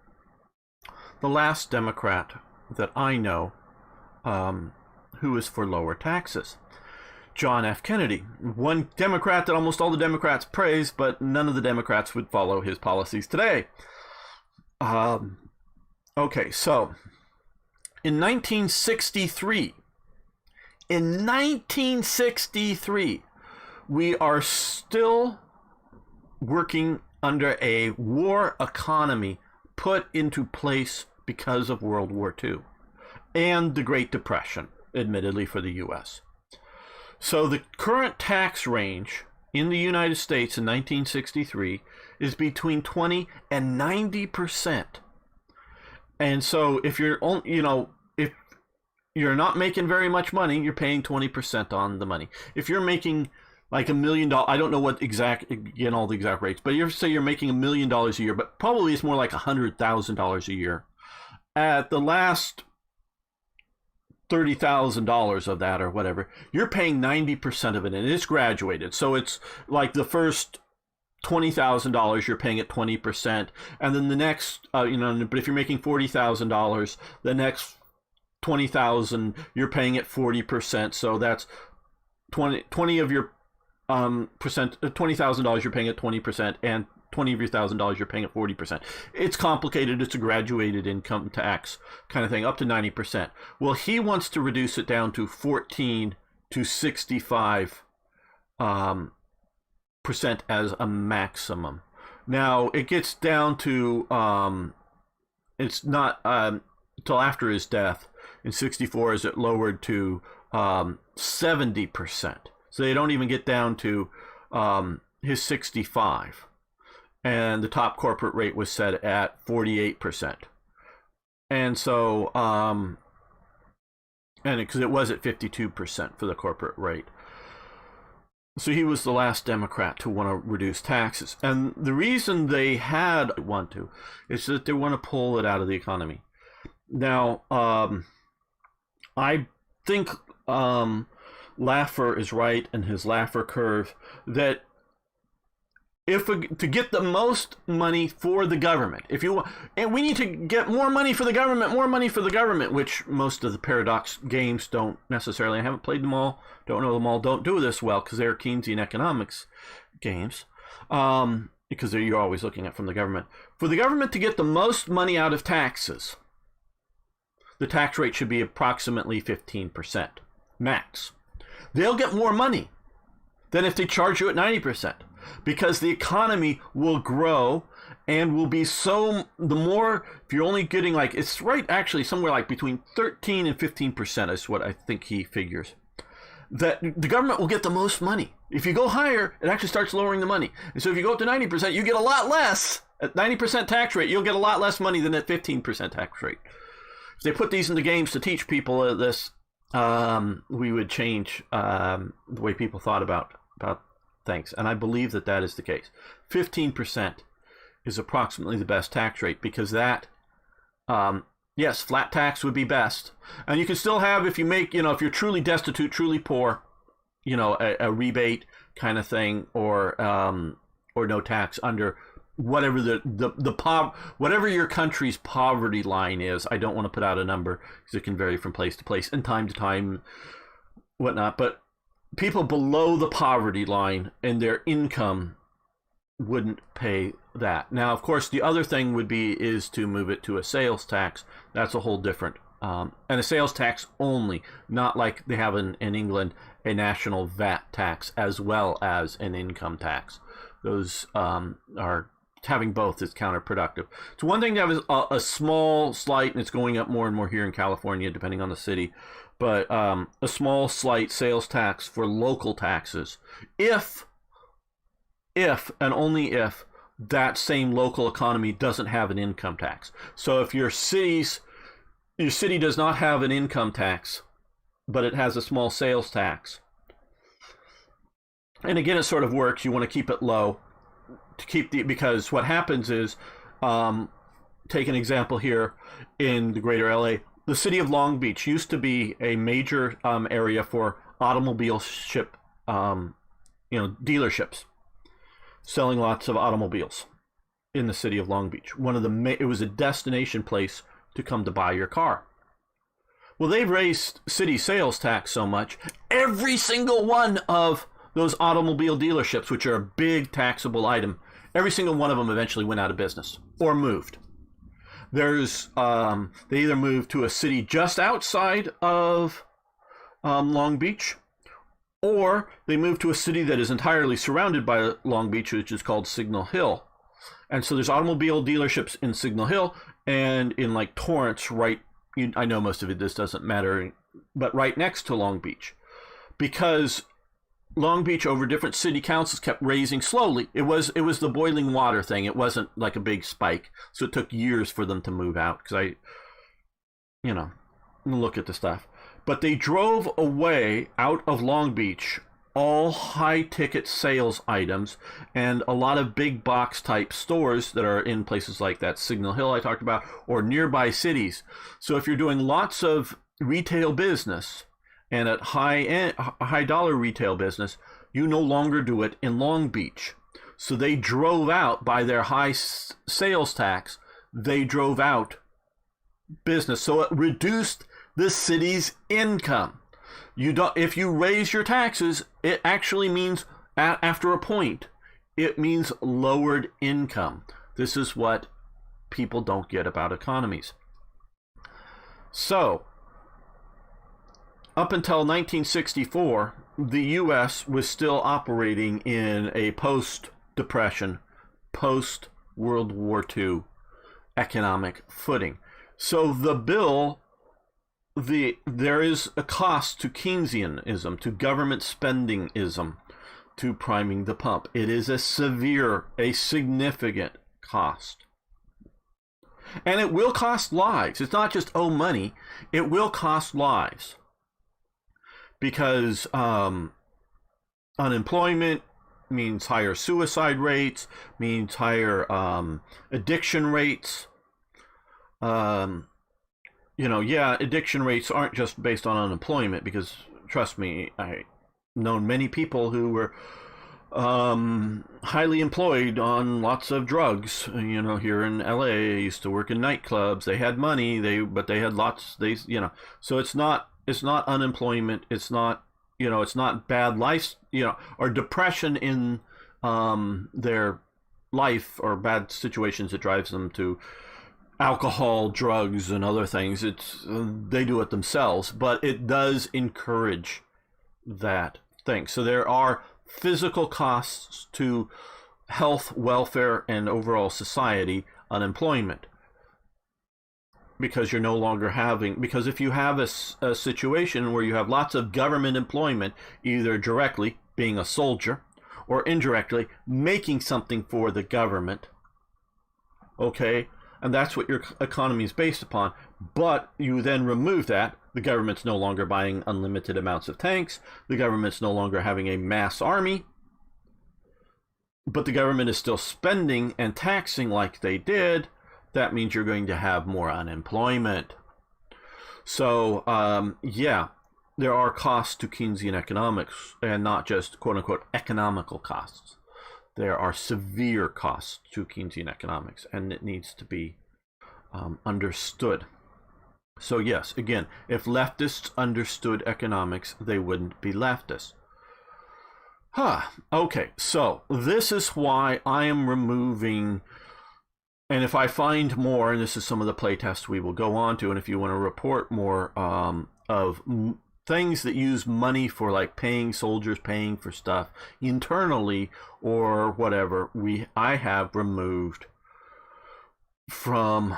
The last Democrat that I know who is for lower taxes. John F. Kennedy, one Democrat that almost all the Democrats praise, but none of the Democrats would follow his policies today. Okay, so in 1963, we are still working under a war economy put into place because of World War II and the Great Depression, admittedly, for the U.S. So the current tax range in the United States in 1963 is between 20 and 90%. And so if you're, if you're not making very much money, you're paying 20% on the money. If you're making like $1 million, I don't know what all the exact rates, but you say you're making $1 million a year, but probably it's more like $100,000 a year. At the last $30,000 of that or whatever, you're paying 90% of it, and it's graduated. So it's like the first $20,000 you're paying at 20%, and then the next, but if you're making $40,000, the next $20,000 you're paying at 40%. So that's 20 of your $20,000 you're paying at 20%, and 20 of your $1,000 you're paying at 40%. It's complicated. It's a graduated income tax kind of thing, up to 90%. Well, he wants to reduce it down to 14 to 65 percent as a maximum. Now it gets down to it's not until after his death in 64 is it lowered to 70%. So they don't even get down to his 65. And the top corporate rate was set at 48%. And so, and because it was at 52% for the corporate rate. So he was the last Democrat to want to reduce taxes. And the reason they want to is that they want to pull it out of the economy. Now, I think Laffer is right in his Laffer curve that to get the most money for the government, and we need to get more money for the government, which most of the paradox games don't necessarily. I haven't played them all, don't know them all, don't do this well because they're Keynesian economics games. because you're always looking at from the government. For the government to get the most money out of taxes, the tax rate should be approximately 15%, max. They'll get more money than if they charge you at 90%, because the economy will grow and will be the more, if you're only getting like, it's right actually somewhere like between 13 and 15% is what I think he figures, that the government will get the most money. If you go higher, it actually starts lowering the money. And so if you go up to 90%, you get a lot less. At 90% tax rate, you'll get a lot less money than at 15% tax rate. If they put these into games to teach people this, we would change the way people thought about things. And I believe that is the case. 15% is approximately the best tax rate, because that, yes, flat tax would be best. And you can still have, if you make, if you're truly destitute, truly poor, a rebate kind of thing, or no tax under whatever whatever your country's poverty line is. I don't want to put out a number because it can vary from place to place and time to time, whatnot. But people below the poverty line and their income wouldn't pay that. Now, of course, the other thing is to move it to a sales tax. That's a whole different, and a sales tax only, not like they have in England, a national VAT tax as well as an income tax. Those are, having both is counterproductive. So one thing to have is a small, slight, and it's going up more and more here in California, depending on the city, but a small, slight sales tax for local taxes, if and only if that same local economy doesn't have an income tax. So if your city does not have an income tax, but it has a small sales tax, and again, it sort of works. You want to keep it low because what happens is, take an example here in the greater LA. The city of Long Beach used to be a major area for automobile dealerships, selling lots of automobiles in the city of Long Beach. It was a destination place to come to buy your car. Well, they've raised city sales tax so much, every single one of those automobile dealerships, which are a big taxable item, every single one of them eventually went out of business or moved. They either moved to a city just outside of Long Beach, or they moved to a city that is entirely surrounded by Long Beach, which is called Signal Hill. And so there's automobile dealerships in Signal Hill and in like Torrance, I know most of it, this doesn't matter, but right next to Long Beach. Because Long Beach, over different city councils, kept raising slowly. It was the boiling water thing. It wasn't like a big spike. So it took years for them to move out, because look at the stuff. But they drove away out of Long Beach all high-ticket sales items and a lot of big box type stores that are in places like that Signal Hill I talked about, or nearby cities. So if you're doing lots of retail business and at high dollar retail business, you no longer do it in Long Beach. So they drove out, by their high sales tax, they drove out business. So it reduced the city's income. If you raise your taxes, it actually means, after a point, it means lowered income. This is what people don't get about economies. So, up until 1964, the U.S. was still operating in a post-Depression, post-World War II economic footing. So the bill, there is a cost to Keynesianism, to government spendingism, to priming the pump. It is a significant cost. And it will cost lives. It's not just, money. It will cost lives. Because unemployment means higher suicide rates, means higher addiction rates. Addiction rates aren't just based on unemployment, because trust me, I've known many people who were highly employed on lots of drugs. Here in LA, I used to work in nightclubs. They had money, but they had lots. So it's not unemployment. It's not bad life. Or depression in their life or bad situations that drives them to alcohol, drugs, and other things. They do it themselves, but it does encourage that thing. So there are physical costs to health, welfare, and overall society, unemployment. Because you're no longer because if you have a situation where you have lots of government employment, either directly being a soldier or indirectly making something for the government, okay, and that's what your economy is based upon, but you then remove that, the government's no longer buying unlimited amounts of tanks, the government's no longer having a mass army, but the government is still spending and taxing like they did. That means you're going to have more unemployment. So, yeah, there are costs to Keynesian economics, and not just quote-unquote economical costs. There are severe costs to Keynesian economics, and it needs to be understood. So yes, again, if leftists understood economics, they wouldn't be leftists. Okay, so this is why I am removing, and if I find more, and this is some of the playtests we will go on to, and if you want to report more of things that use money for like paying soldiers, paying for stuff internally or whatever, I have removed from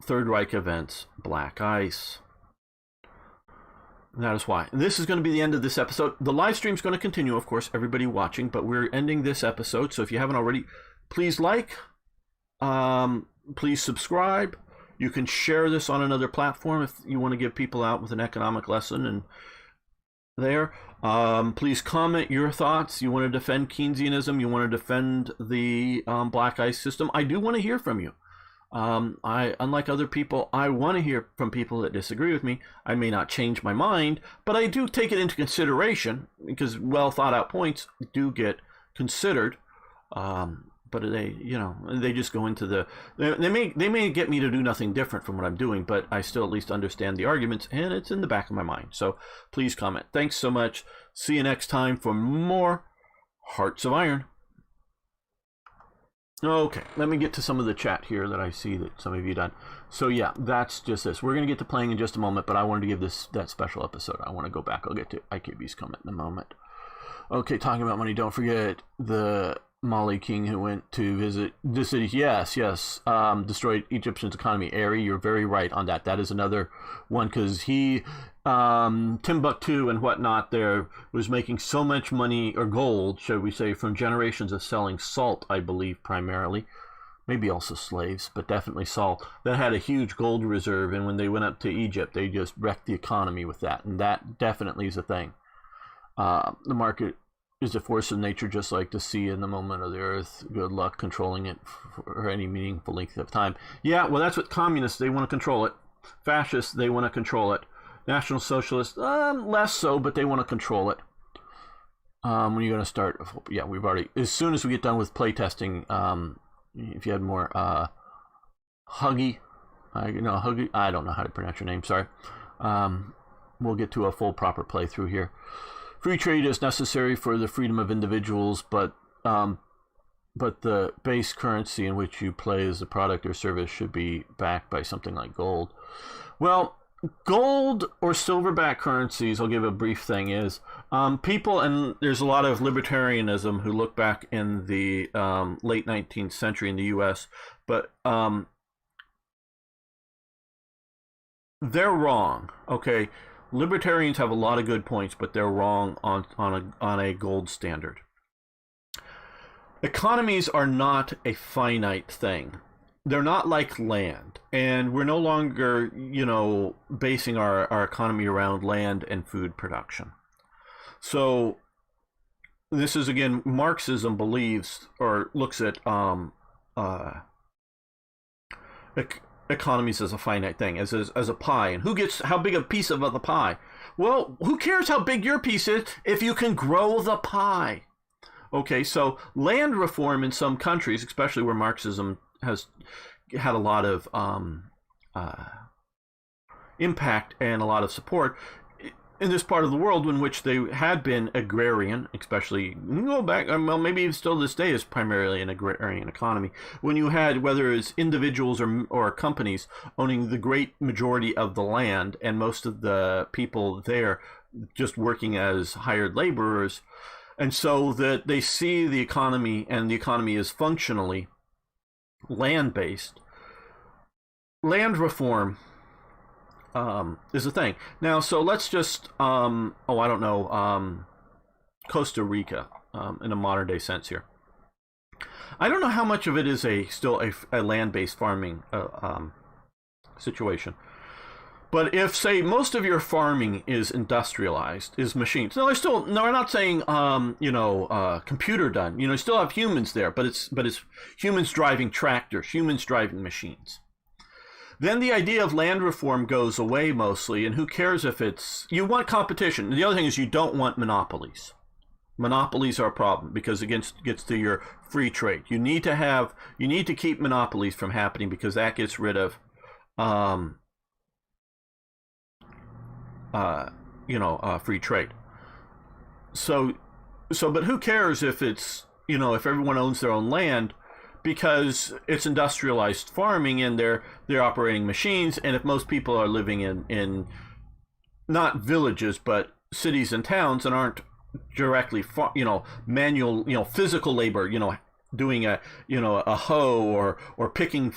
Third Reich events Black Ice. And that is why. And this is going to be the end of this episode. The live stream is going to continue, of course, everybody watching, but we're ending this episode. So if you haven't already, please like, please subscribe. You can share this on another platform if you want to give people out with an economic lesson. And there, please comment your thoughts. You want to defend Keynesianism? You want to defend the Black Ice system? I do want to hear from you. Unlike other people, I want to hear from people that disagree with me. I may not change my mind, but I do take it into consideration because well thought out points do get considered. But they just go into they may get me to do nothing different from what I'm doing, but I still at least understand the arguments, and it's in the back of my mind. So please comment. Thanks so much. See you next time for more Hearts of Iron. Okay, let me get to some of the chat here that I see that some of you done. So yeah, that's just this. We're going to get to playing in just a moment, but I wanted to give that special episode. I want to go back. I'll get to IKB's comment in a moment. Okay, talking about money, don't forget the Mali king who went to visit the city. Yes, destroyed Egyptian's economy. Ari, you're very right on that. That is another one because he, Timbuktu and whatnot there was making so much money, or gold, should we say, from generations of selling salt, I believe, primarily. Maybe also slaves, but definitely salt. That had a huge gold reserve, and when they went up to Egypt, they just wrecked the economy with that, and that definitely is a thing. The market is a force of nature, just like the sea in the moment of the earth. Good luck controlling it for any meaningful length of time. Yeah, well, that's what communists, they want to control it. Fascists, they want to control it. National Socialists, less so, but they want to control it. When are you going to start? Yeah, we've already, as soon as we get done with playtesting, if you had more, Huggy, Huggy, I don't know how to pronounce your name, sorry. We'll get to a full proper playthrough here. Free trade is necessary for the freedom of individuals, but the base currency in which you play as a product or service should be backed by something like gold. Well, gold or silverback currencies, I'll give a brief thing, is people, and there's a lot of libertarianism who look back in the late 19th century in the U.S., but they're wrong, okay? Libertarians have a lot of good points, but they're wrong on a gold standard. Economies are not a finite thing. They're not like land, and we're no longer, basing our economy around land and food production. So this is, again, Marxism believes or looks at economies as a finite thing, as a pie, and who gets how big a piece of the pie? Well, who cares how big your piece is if you can grow the pie? Okay, so land reform in some countries, especially where Marxism has had a lot of impact and a lot of support, in this part of the world in which they had been agrarian, especially, you can go back, well, maybe still this day is primarily an agrarian economy, when you had, whether it's individuals or companies owning the great majority of the land, and most of the people there just working as hired laborers, and so that they see the economy, and the economy is functionally land-based. Land reform is a thing. Now, so let's just, I don't know, Costa Rica, in a modern day sense here. I don't know how much of it is still a land-based farming situation. But if, say, most of your farming is industrialized, is machines. No, we're not saying, computer done. You still have humans there, but it's humans driving tractors, humans driving machines. Then the idea of land reform goes away mostly, and who cares if you want competition. The other thing is you don't want monopolies. Monopolies are a problem because it gets to your free trade. You need to keep monopolies from happening because that gets rid of, free trade. But who cares if it's, if everyone owns their own land? Because it's industrialized farming and they're operating machines, and if most people are living in not villages but cities and towns and aren't directly manual physical labor, doing a hoe or picking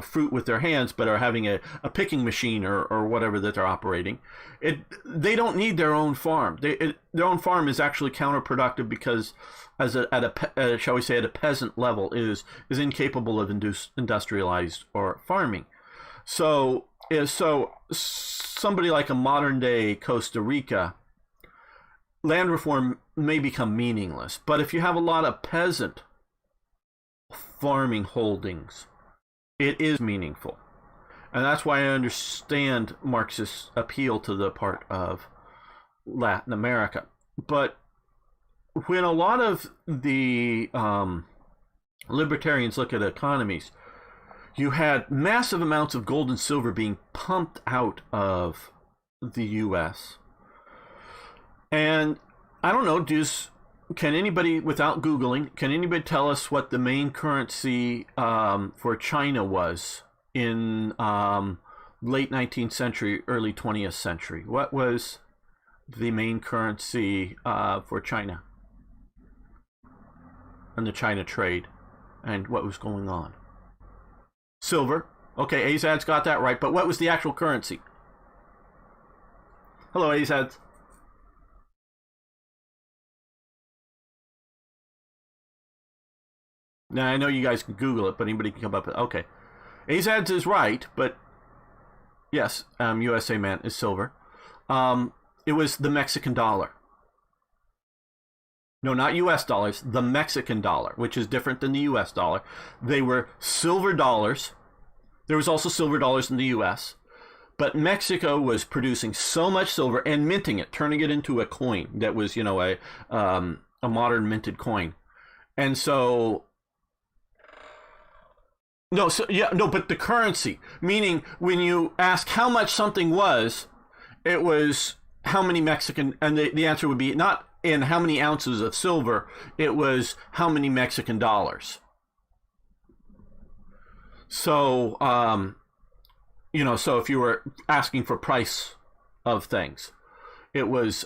fruit with their hands, but are having a picking machine or whatever that they're operating, they don't need their own farm. Their own farm is actually counterproductive because shall we say at a peasant level is incapable of industrialized or farming. So somebody like a modern day Costa Rica, land reform may become meaningless. But if you have a lot of peasant farming holdings, it is meaningful. And that's why I understand Marxist appeal to the part of Latin America. But when a lot of the libertarians look at economies, you had massive amounts of gold and silver being pumped out of the U.S. And I don't know, can anybody, without Googling, can anybody tell us what the main currency for China was in late 19th century, early 20th century? What was the main currency for China and the China trade, and what was going on? Silver. Okay, Azad's got that right, but what was the actual currency? Hello, Azad. Now, I know you guys can Google it, but anybody can come up with it. Okay. Azad's is right, but yes, USA man is silver. It was the Mexican dollar. No, not US dollars, the Mexican dollar, which is different than the US dollar. They were silver dollars. There was also silver dollars in the US. But Mexico was producing so much silver and minting it, turning it into a coin that was, a modern minted coin. And so... but the currency, meaning when you ask how much something was, it was how many Mexican, and the answer would be not in how many ounces of silver, it was how many Mexican dollars. So, so if you were asking for price of things, it was,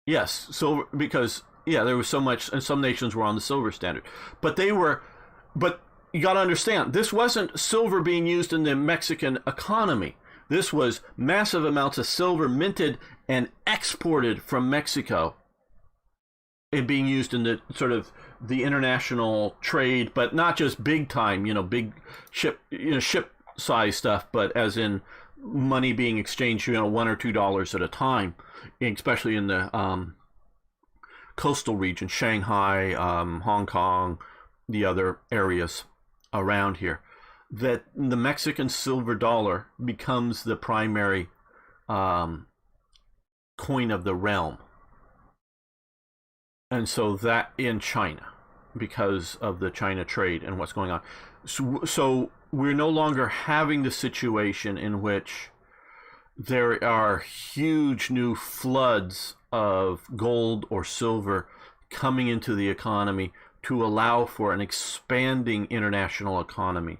yes, silver, because, there was so much, and some nations were on the silver standard, but you got to understand, this wasn't silver being used in the Mexican economy. This was massive amounts of silver minted and exported from Mexico and being used in the sort of the international trade, but not just big time, big ship size stuff, but as in money being exchanged, $1 or $2 at a time, especially in the coastal region, Shanghai, Hong Kong, the other areas around here, that the Mexican silver dollar becomes the primary coin of the realm. And so that in China, because of the China trade and what's going on. So we're no longer having the situation in which there are huge new floods of gold or silver coming into the economy to allow for an expanding international economy.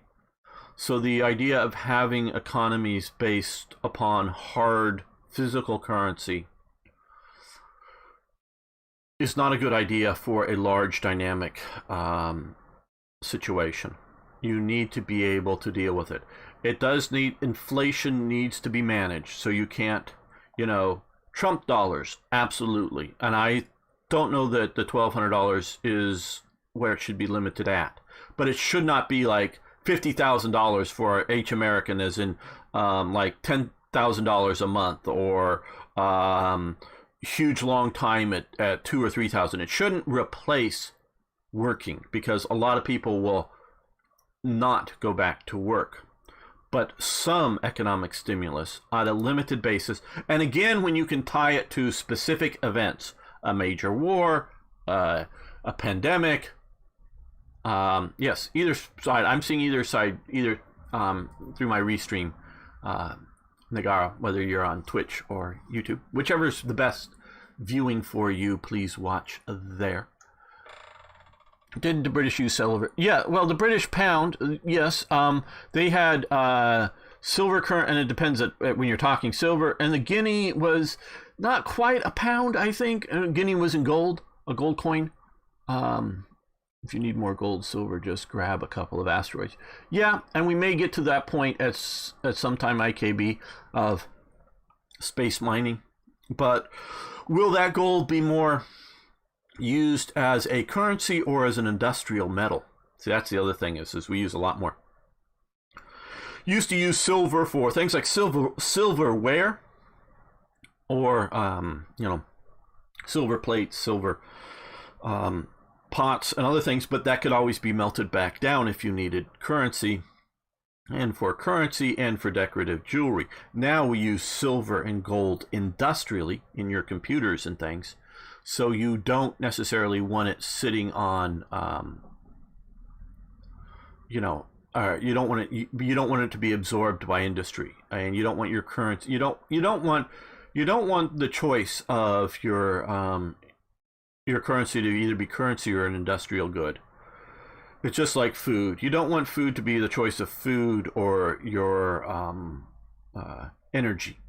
So the idea of having economies based upon hard physical currency is not a good idea for a large dynamic situation. You need to be able to deal with it. It does need, inflation needs to be managed, so you can't, Trump dollars, absolutely. And I don't know that the $1,200 is where it should be limited at, but it should not be like $50,000 for each American, as in like $10,000 a month, or huge long time at $2,000 or $3,000. It shouldn't replace working, because a lot of people will not go back to work. But some economic stimulus on a limited basis, and again, when you can tie it to specific events, a major war, a pandemic, yes, either side. I'm seeing either side, either through my restream, Nagara, whether you're on Twitch or YouTube, whichever's the best viewing for you, please watch there. Didn't the British use silver? Yeah, well, the British pound, yes. They had silver current, and it depends when you're talking silver. And the guinea was not quite a pound, I think. Guinea was in gold, a gold coin. If you need more gold, silver, just grab a couple of asteroids. Yeah, and we may get to that point at some time, IKB, of space mining. But will that gold be more used as a currency or as an industrial metal? See, that's the other thing, is we use a lot more. Used to use silver for things like silverware, or silver plates, silver pots and other things, but that could always be melted back down if you needed currency, and for currency and for decorative jewelry. Now we use silver and gold industrially in your computers and things, so you don't necessarily want it sitting on you don't want it to be absorbed by industry, and you don't want your currency, you don't want the choice of your currency to either be currency or an industrial good. It's just like food. You don't want food to be the choice of food or your energy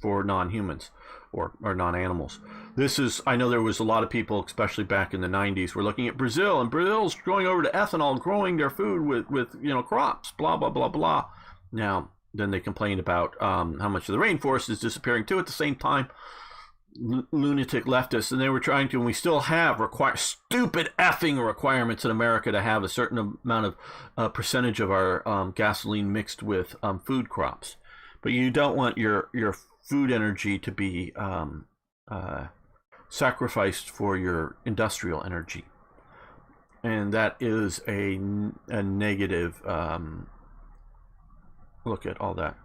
for non-humans or non-animals. I know there was a lot of people, especially back in the 90s, were looking at Brazil, and Brazil's going over to ethanol, growing their food with crops, blah, blah, blah, blah. Now, then they complained about how much of the rainforest is disappearing too at the same time. Lunatic leftists, and they were trying to, and we still have stupid effing requirements in America to have a certain amount of percentage of our gasoline mixed with food crops. But you don't want your food energy to be sacrificed for your industrial energy, and that is a negative look at all that.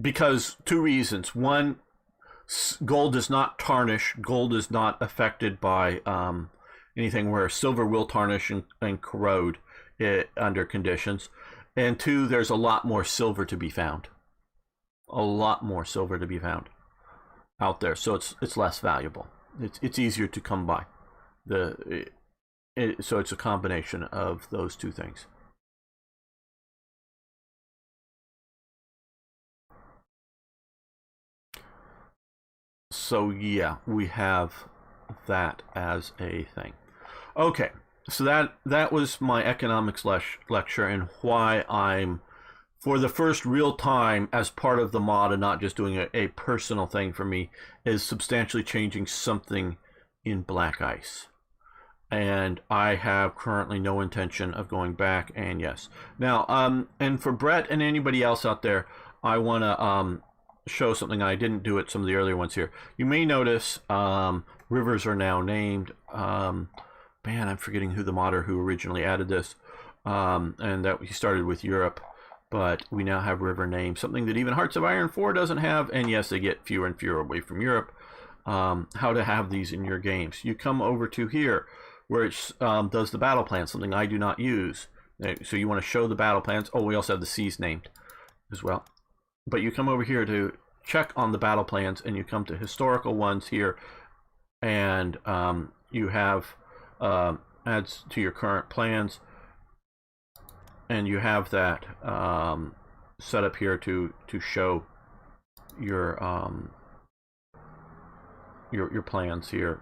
Because two reasons. One, gold does not tarnish. Gold is not affected by anything, where silver will tarnish and corrode under conditions. And two, there's a lot more silver to be found. A lot more silver to be found out there, so it's less valuable. It's easier to come by. So it's a combination of those two things. So yeah, we have that as a thing. Okay, so that was my economics lecture, and why I'm, for the first real time as part of the mod and not just doing a personal thing for me, is substantially changing something in Black Ice. And I have currently no intention of going back. And yes, now and for Brett and anybody else out there, I want to show something. I didn't do it some of the earlier ones here. You may notice rivers are now named. Man, I'm forgetting who the modder who originally added this, and that he started with Europe, but we now have river names, something that even Hearts of Iron 4 doesn't have. And yes, they get fewer and fewer away from Europe. How to have these in your games. You come over to here where it does the battle plan, something I do not use. So you want to show the battle plans. Oh, we also have the seas named. as well. But you come over here to check on the battle plans, and you come to historical ones here, and you have adds to your current plans, and you have that set up here to show your plans here,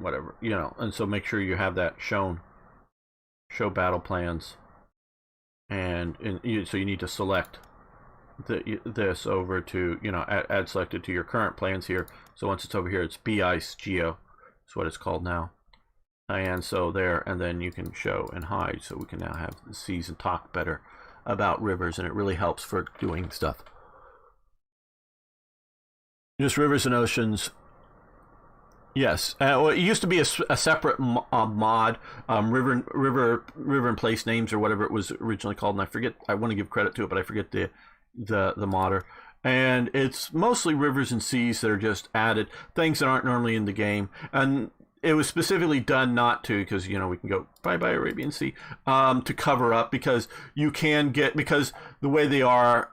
whatever, you know. And so make sure you have that shown. Show battle plans, and so you need to select this over to, you know, add selected to your current plans here. So once it's over here, it's BICE Geo. That's what it's called now. And so there, and then you can show and hide, so we can now have the seas and talk better about rivers, and it really helps for doing stuff. Just rivers and oceans. Yes, well, it used to be a separate mod, river and place names, or whatever it was originally called, and I forget. I want to give credit to it, but I forget the modder. And it's mostly rivers and seas that are just added, things that aren't normally in the game, and it was specifically done not to, because, you know, we can go bye Arabian Sea, to cover up, because you can get, because the way they are,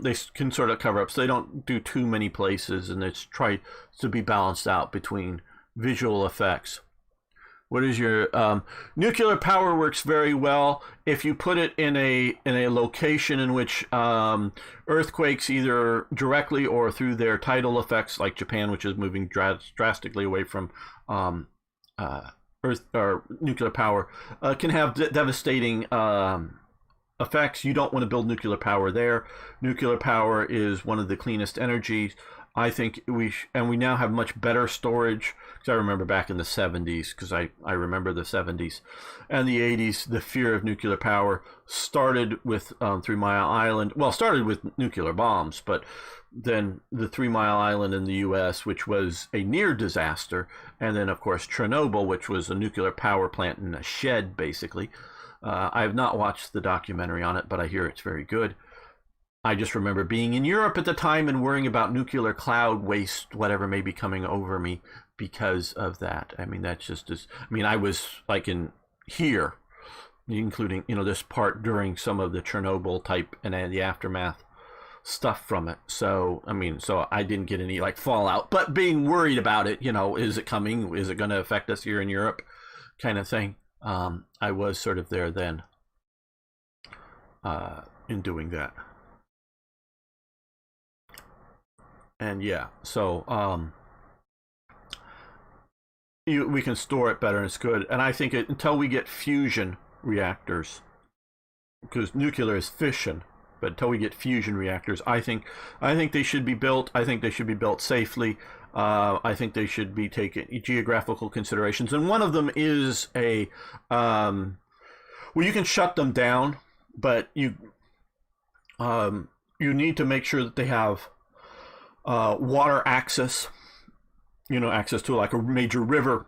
they can sort of cover up, so they don't do too many places, and it's try to be balanced out between visual effects. What is your nuclear power? Works very well if you put it in a location in which earthquakes, either directly or through their tidal effects, like Japan, which is moving drastically away from earth or nuclear power, can have devastating effects. You don't want to build nuclear power there. Nuclear power is one of the cleanest energies. I think we now have much better storage, because I remember back in the 70s, because I remember the 70s and the 80s, the fear of nuclear power started with 3 Mile Island. Well, started with nuclear bombs, but then the 3 Mile Island in the U.S., which was a near disaster, and then, of course, Chernobyl, which was a nuclear power plant in a shed, basically. I have not watched the documentary on it, but I hear it's very good. I just remember being in Europe at the time and worrying about nuclear cloud waste, whatever may be coming over me because of that. I mean, that's just as, I mean, I was like in here, including, you know, this part during some of the Chernobyl type and the aftermath stuff from it. So, I mean, so I didn't get any like fallout, but being worried about it, you know, is it coming? Is it going to affect us here in Europe? Kind of thing. I was sort of there then in doing that. And yeah, so we can store it better, and it's good. And I think until we get fusion reactors, because nuclear is fission, but until we get fusion reactors, I think they should be built. I think they should be built safely. I think they should be taken geographical considerations, and one of them is a well, you can shut them down, but you need to make sure that they have water access, you know, access to like a major river,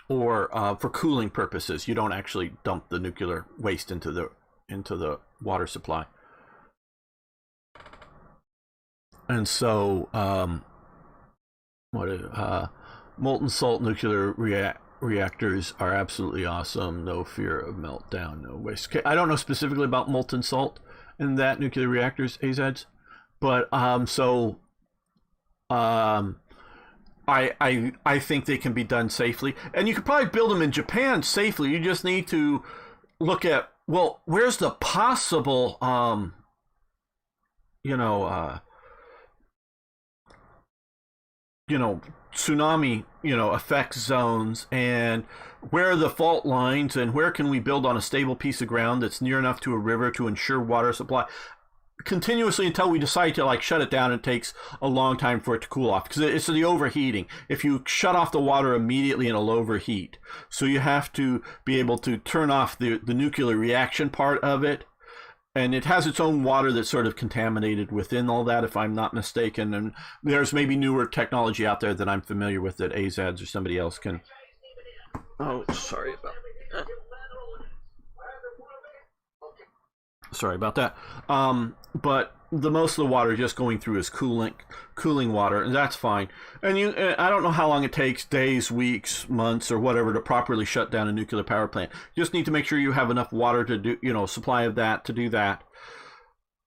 or for cooling purposes. You don't actually dump the nuclear waste into the water supply. And so molten salt nuclear reactors are absolutely awesome. No fear of meltdown, no waste. Okay, I don't know specifically about molten salt in that nuclear reactors, AZs. But I think they can be done safely, and you could probably build them in Japan safely. You just need to look at, well, where's the possible tsunami effect zones, and where are the fault lines, and where can we build on a stable piece of ground that's near enough to a river to ensure water supply continuously until we decide to like shut it down. It takes a long time for it to cool off, because it's the overheating. If you shut off the water immediately, it'll overheat. So you have to be able to turn off the nuclear reaction part of it, and it has its own water that's sort of contaminated within all that, if I'm not mistaken. And there's maybe newer technology out there that I'm familiar with that AZADs or somebody else can. Oh, sorry about that. Sorry about that. But the most of the water just going through is cooling water, and that's fine. And I don't know how long it takes, days, weeks, months, or whatever, to properly shut down a nuclear power plant. You just need to make sure you have enough water to do, supply of that to do that.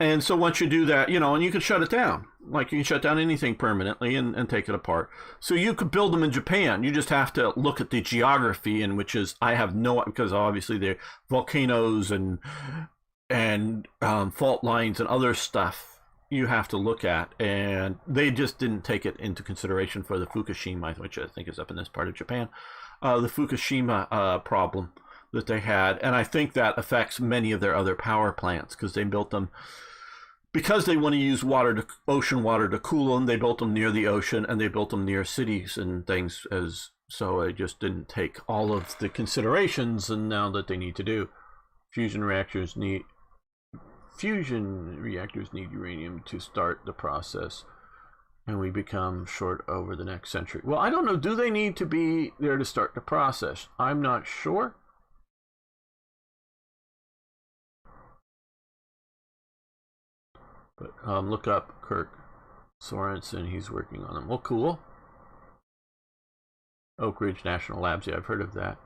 And so once you do that, you know, and you can shut it down. Like you can shut down anything permanently and take it apart. So you could build them in Japan. You just have to look at the geography, and which is, I have no, because obviously they're volcanoes and fault lines and other stuff you have to look at. And they just didn't take it into consideration for the Fukushima, which I think is up in this part of Japan, the Fukushima problem that they had. And I think that affects many of their other power plants because they built them because they want to use ocean water to cool them. They built them near the ocean, and they built them near cities and things, as so they just didn't take all of the considerations. And now that they need to do, fusion reactors need uranium to start the process, and we become short over the next century. Well, I don't know. Do they need to be there to start the process? I'm not sure. But look up Kirk Sorensen. He's working on them. Well, cool. Oak Ridge National Labs. Yeah, I've heard of that.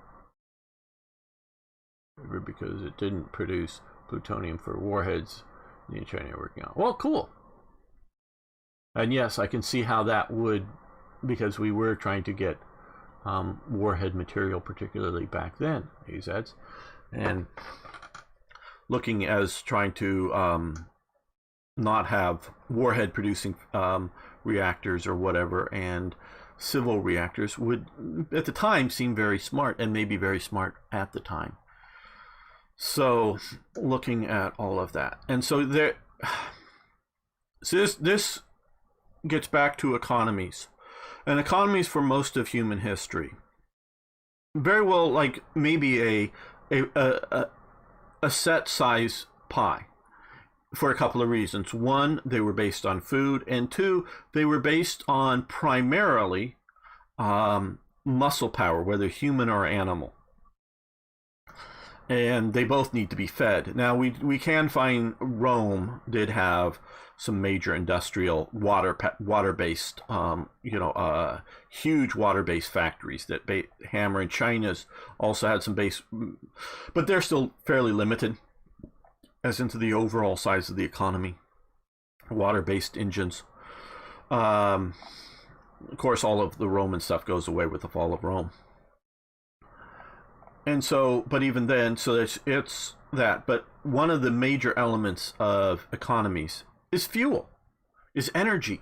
Because it didn't produce plutonium for warheads. The China are working on. Well, cool. And yes, I can see how that would, because we were trying to get warhead material, particularly back then, AZs, and looking as trying to not have warhead producing reactors or whatever, and civil reactors would at the time seem very smart, and maybe very smart at the time. So looking at all of that, and so this gets back to economies, and economies for most of human history very well, like maybe a set size pie, for a couple of reasons. One, they were based on food, and two, they were based on primarily muscle power, whether human or animal. And they both need to be fed. Now, we can find Rome did have some major industrial water-based, huge water-based factories that hammer, and China's also had some base, but they're still fairly limited as into the overall size of the economy. Water-based engines. Of course, all of the Roman stuff goes away with the fall of Rome. And so, but even then, so it's that. But one of the major elements of economies is fuel, is energy.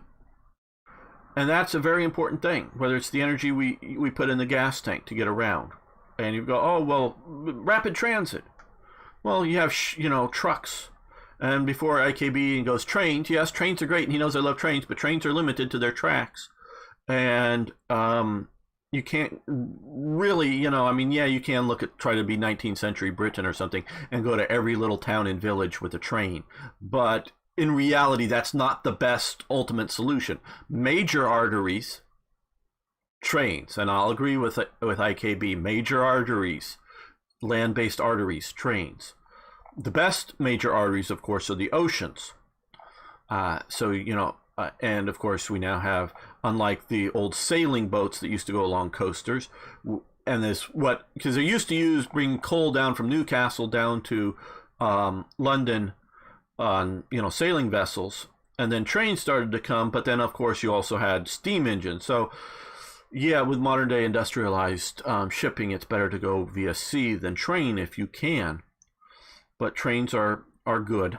And that's a very important thing, whether it's the energy we put in the gas tank to get around. And you go, oh, well, rapid transit. Well, you have, trucks. And before IKB goes trains, yes, trains are great. And he knows I love trains, but trains are limited to their tracks. And you can't really, you can try to be 19th century Britain or something and go to every little town and village with a train. But in reality, that's not the best ultimate solution. Major arteries, trains, and I'll agree with IKB, major arteries, land-based arteries, trains. The best major arteries, of course, are the oceans. And of course, we now have, unlike the old sailing boats that used to go along coasters, and because they used to bring coal down from Newcastle down to London on, sailing vessels, and then trains started to come, but then, of course, you also had steam engines. So, yeah, with modern day industrialized shipping, it's better to go via sea than train if you can. But trains are good.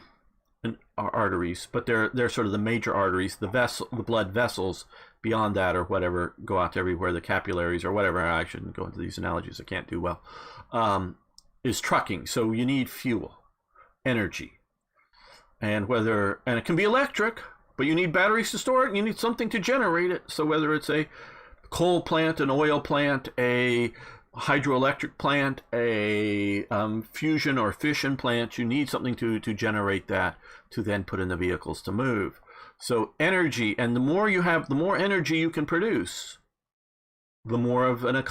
Arteries, but they're sort of the major arteries. The blood vessels beyond that, or whatever, go out to everywhere. The capillaries or whatever. I shouldn't go into these analogies. I can't do well. Is trucking. So you need fuel, energy, and it can be electric, but you need batteries to store it. And you need something to generate it. So whether it's a coal plant, an oil plant, a hydroelectric plant, a fusion or fission plant, you need something to generate that to then put in the vehicles to move. So energy, and the more you have, the more energy you can produce, the more of an economy